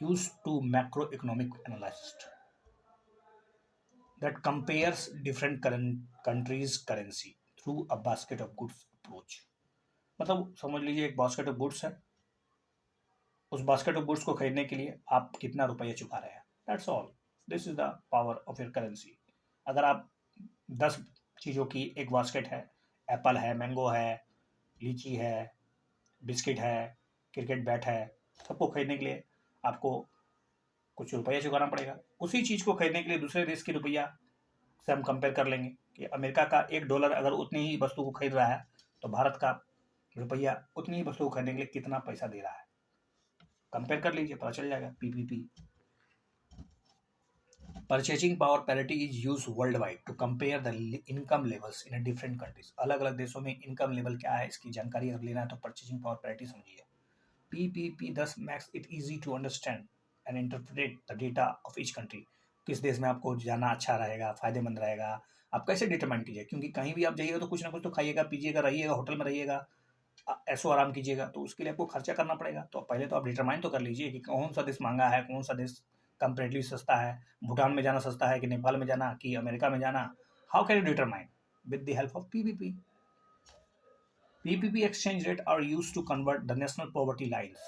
used to macroeconomic analysis that compares different countries currency through a basket of goods approach। मतलब समझ लीजिए एक बास्केट ऑफ गुड्स है, उस बास्केट ऑफ गुड्स को खरीदने के लिए आप कितना रुपया चुका रहे हैं, that's all. This is the power of your currency. अगर आप 10 चीज़ों की एक बास्केट है। एप्पल है, मैंगो है, लीची है, बिस्किट है, क्रिकेट बैट है, सबको खरीदने के लिए आपको कुछ रुपया चुकाना पड़ेगा। उसी चीज़ को खरीदने के लिए दूसरे देश की रुपया से हम कंपेयर कर लेंगे कि अमेरिका का $1 अगर उतनी ही वस्तु को खरीद रहा है तो भारत का रुपया उतनी ही वस्तु को खरीदने के लिए कितना पैसा दे रहा है, कंपेयर कर लीजिए, पता चल जाएगा। PPP, purchasing power parity is use world wide to compare the income levels in different countries. अलग अलग देशों में इनकम लेवल क्या है इसकी जानकारी अगर लेना है तो परचेजिंग पावर पैरिटी समझिए। PPP thus makes it easy to understand and interpret the data of each country। किस देश में आपको जाना अच्छा रहेगा, फायदेमंद रहेगा, आप कैसे डिटरमाइन कीजिए, क्योंकि कहीं भी आप जाइएगा तो कुछ ना कुछ तो खाइएगा, पीजिएगा, रहिएगा, होटल में रहिएगा, ऐसो आराम कीजिएगा, तो उसके लिए आपको खर्चा करना पड़ेगा। तो पहले तो आप डिटरमाइन तो कर लीजिए कि कौन सा देश महंगा है, कौन सा देश कंपेरेटिवली सस्ता है, भूटान में जाना सस्ता है कि नेपाल में जाना कि अमेरिका में जाना। How can you determine? With the help of PPP. PPP exchange rate are used to convert the national poverty lines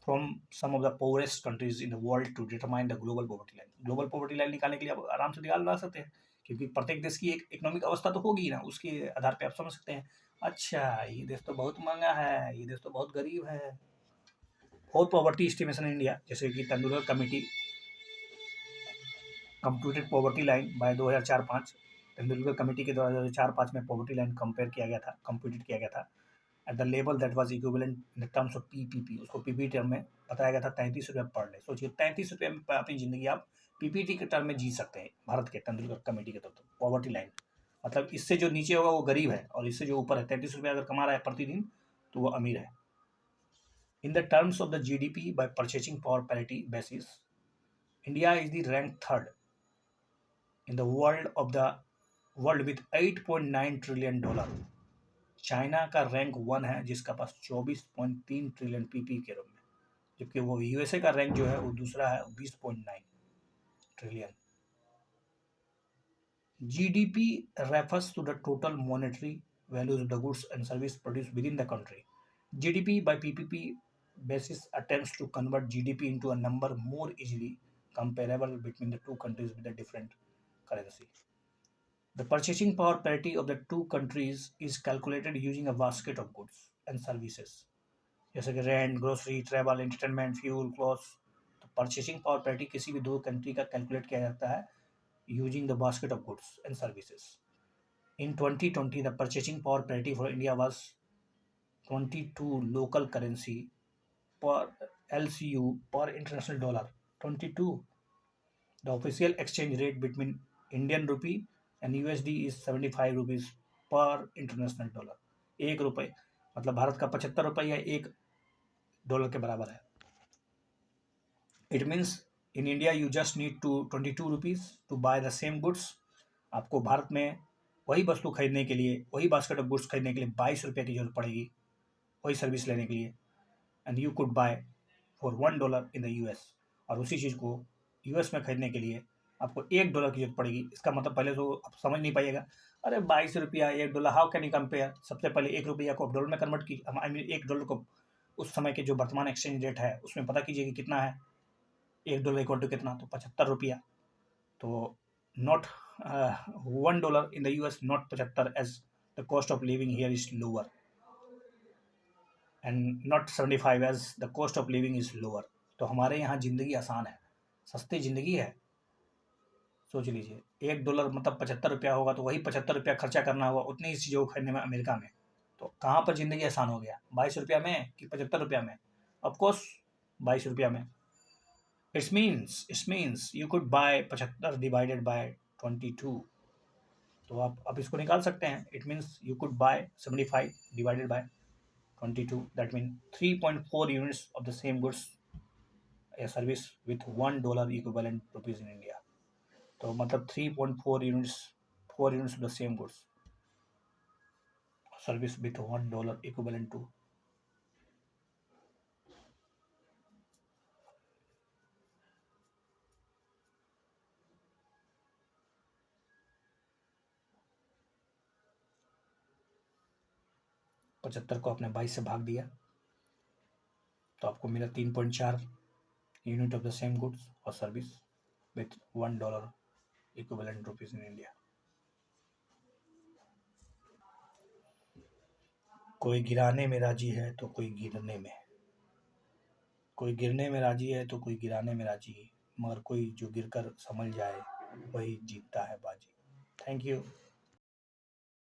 from some of the poorest countries in the world to determine the global poverty line। global poverty line निकालने के लिए आप आराम से निकाल ला सकते हैं, क्योंकि प्रत्येक देश की एक इकोनॉमिक अवस्था तो होगी ना, उसके आधार पे आप समझ सकते हैं। अच्छा, ये देश तो बहुत महंगा है, ये देश तो बहुत गरीब है। और पॉवर्टी एस्टिमेशन इन इंडिया, जैसे कि Tendulkar committee computed poverty line by 2004-5। Tendulkar committee के द्वारा 2004-5 में पॉवर्टी लाइन कंपेयर किया गया था, कंप्यूटेड किया गया था at the level that was equivalent in the terms of PPP. उसको पीपी टर्म में बताया गया था ₹33 पर डे। सोचिए, ₹33 में अपनी ज़िंदगी आप पीपीटी के टर्म में जी सकते हैं। भारत के तेंदुलकर कमेटी के तरफ पॉवर्टी लाइन मतलब इससे जो नीचे होगा वो गरीब है, और इससे जो ऊपर है ₹33 अगर कमा रहा है प्रतिदिन तो वो अमीर है। In the terms of the GDP bye purchasing power parity basis, India is the rank third in the world with $8.9 trillion. China का रैंक 1 है जिसका पास 24.3 ट्रिलियन पीपी के रूप में, जबकि वो यूएसए का रैंक जो है वो दूसरा है 20.9 trillion. GDP refers to the total monetary values of the goods and service produce within the country. GDP by PPP basis attempts to convert GDP into a number more easily comparable between the two countries with a different currency। The purchasing power parity of the two countries is calculated using a basket of goods and services, जैसे कि rent, grocery, travel, entertainment, fuel, clothes. तो purchasing power parity किसी भी दो country का calculate किया जाता है using the basket of goods and services. In 2020 the purchasing power parity for India was 22 local currency पर LCU पर international dollar. 22। The official exchange rate between Indian rupee and USD is 75 rupees per international dollar. ₹1 मतलब भारत का 75 रुपया $1 के बराबर है। It means in India you just need to 22 rupees to buy the same goods. आपको भारत में वही वस्तु खरीदने के लिए, वही बास्केट ऑफ गुड्स खरीदने के लिए ₹22 की जरूरत पड़ेगी, वही सर्विस लेने के लिए। And you could bye for $1 in the US। और उसी चीज़ को US में खरीदने के लिए आपको $1 की जरूरत पड़ेगी। इसका मतलब पहले तो आप समझ नहीं पाइएगा, अरे ₹22 $1, हाउ कैन यू कंपेयर। सबसे पहले ₹1 को आप डॉलर में कन्वर्ट की, आई मीन $1 को उस समय के जो वर्तमान एक्सचेंज रेट है उसमें पता कीजिए कि कितना है। $1 इक्वल टू कितना, तो ₹75। तो not $1 in the US, not 75, as the cost of living here is lower, and not 75 as the cost of living is lower. तो हमारे यहाँ ज़िंदगी आसान है, सस्ती ज़िंदगी है। सोच लीजिए, $1 मतलब ₹75 होगा, तो वही ₹75 खर्चा करना होगा उतनी ही चीज़ों को खरीदने में अमेरिका में। तो कहाँ पर ज़िंदगी आसान हो गया, ₹22 में कि ₹75 में? ऑफकोर्स ₹22 में। It's means you could buy 75 divided by 22। तो आप इसको निकाल सकते हैं। It means you could buy 75 divided by 22, that mean 3.4 units of the same goods या service with $1 equivalent rupees in India. तो मतलब 3.4 units, 4 units of the same goods service with $1 equivalent to. पचहत्तर को आपने 22 से भाग दिया तो आपको मिला 3.4 unit of the same goods और service with $1 equivalent rupees in India. कोई गिराने में राजी है तो कोई गिरने में, कोई गिरने में राजी है तो कोई गिराने में राजी है, मगर कोई जो गिरकर संभल जाए वही जीतता है बाजी। Thank you.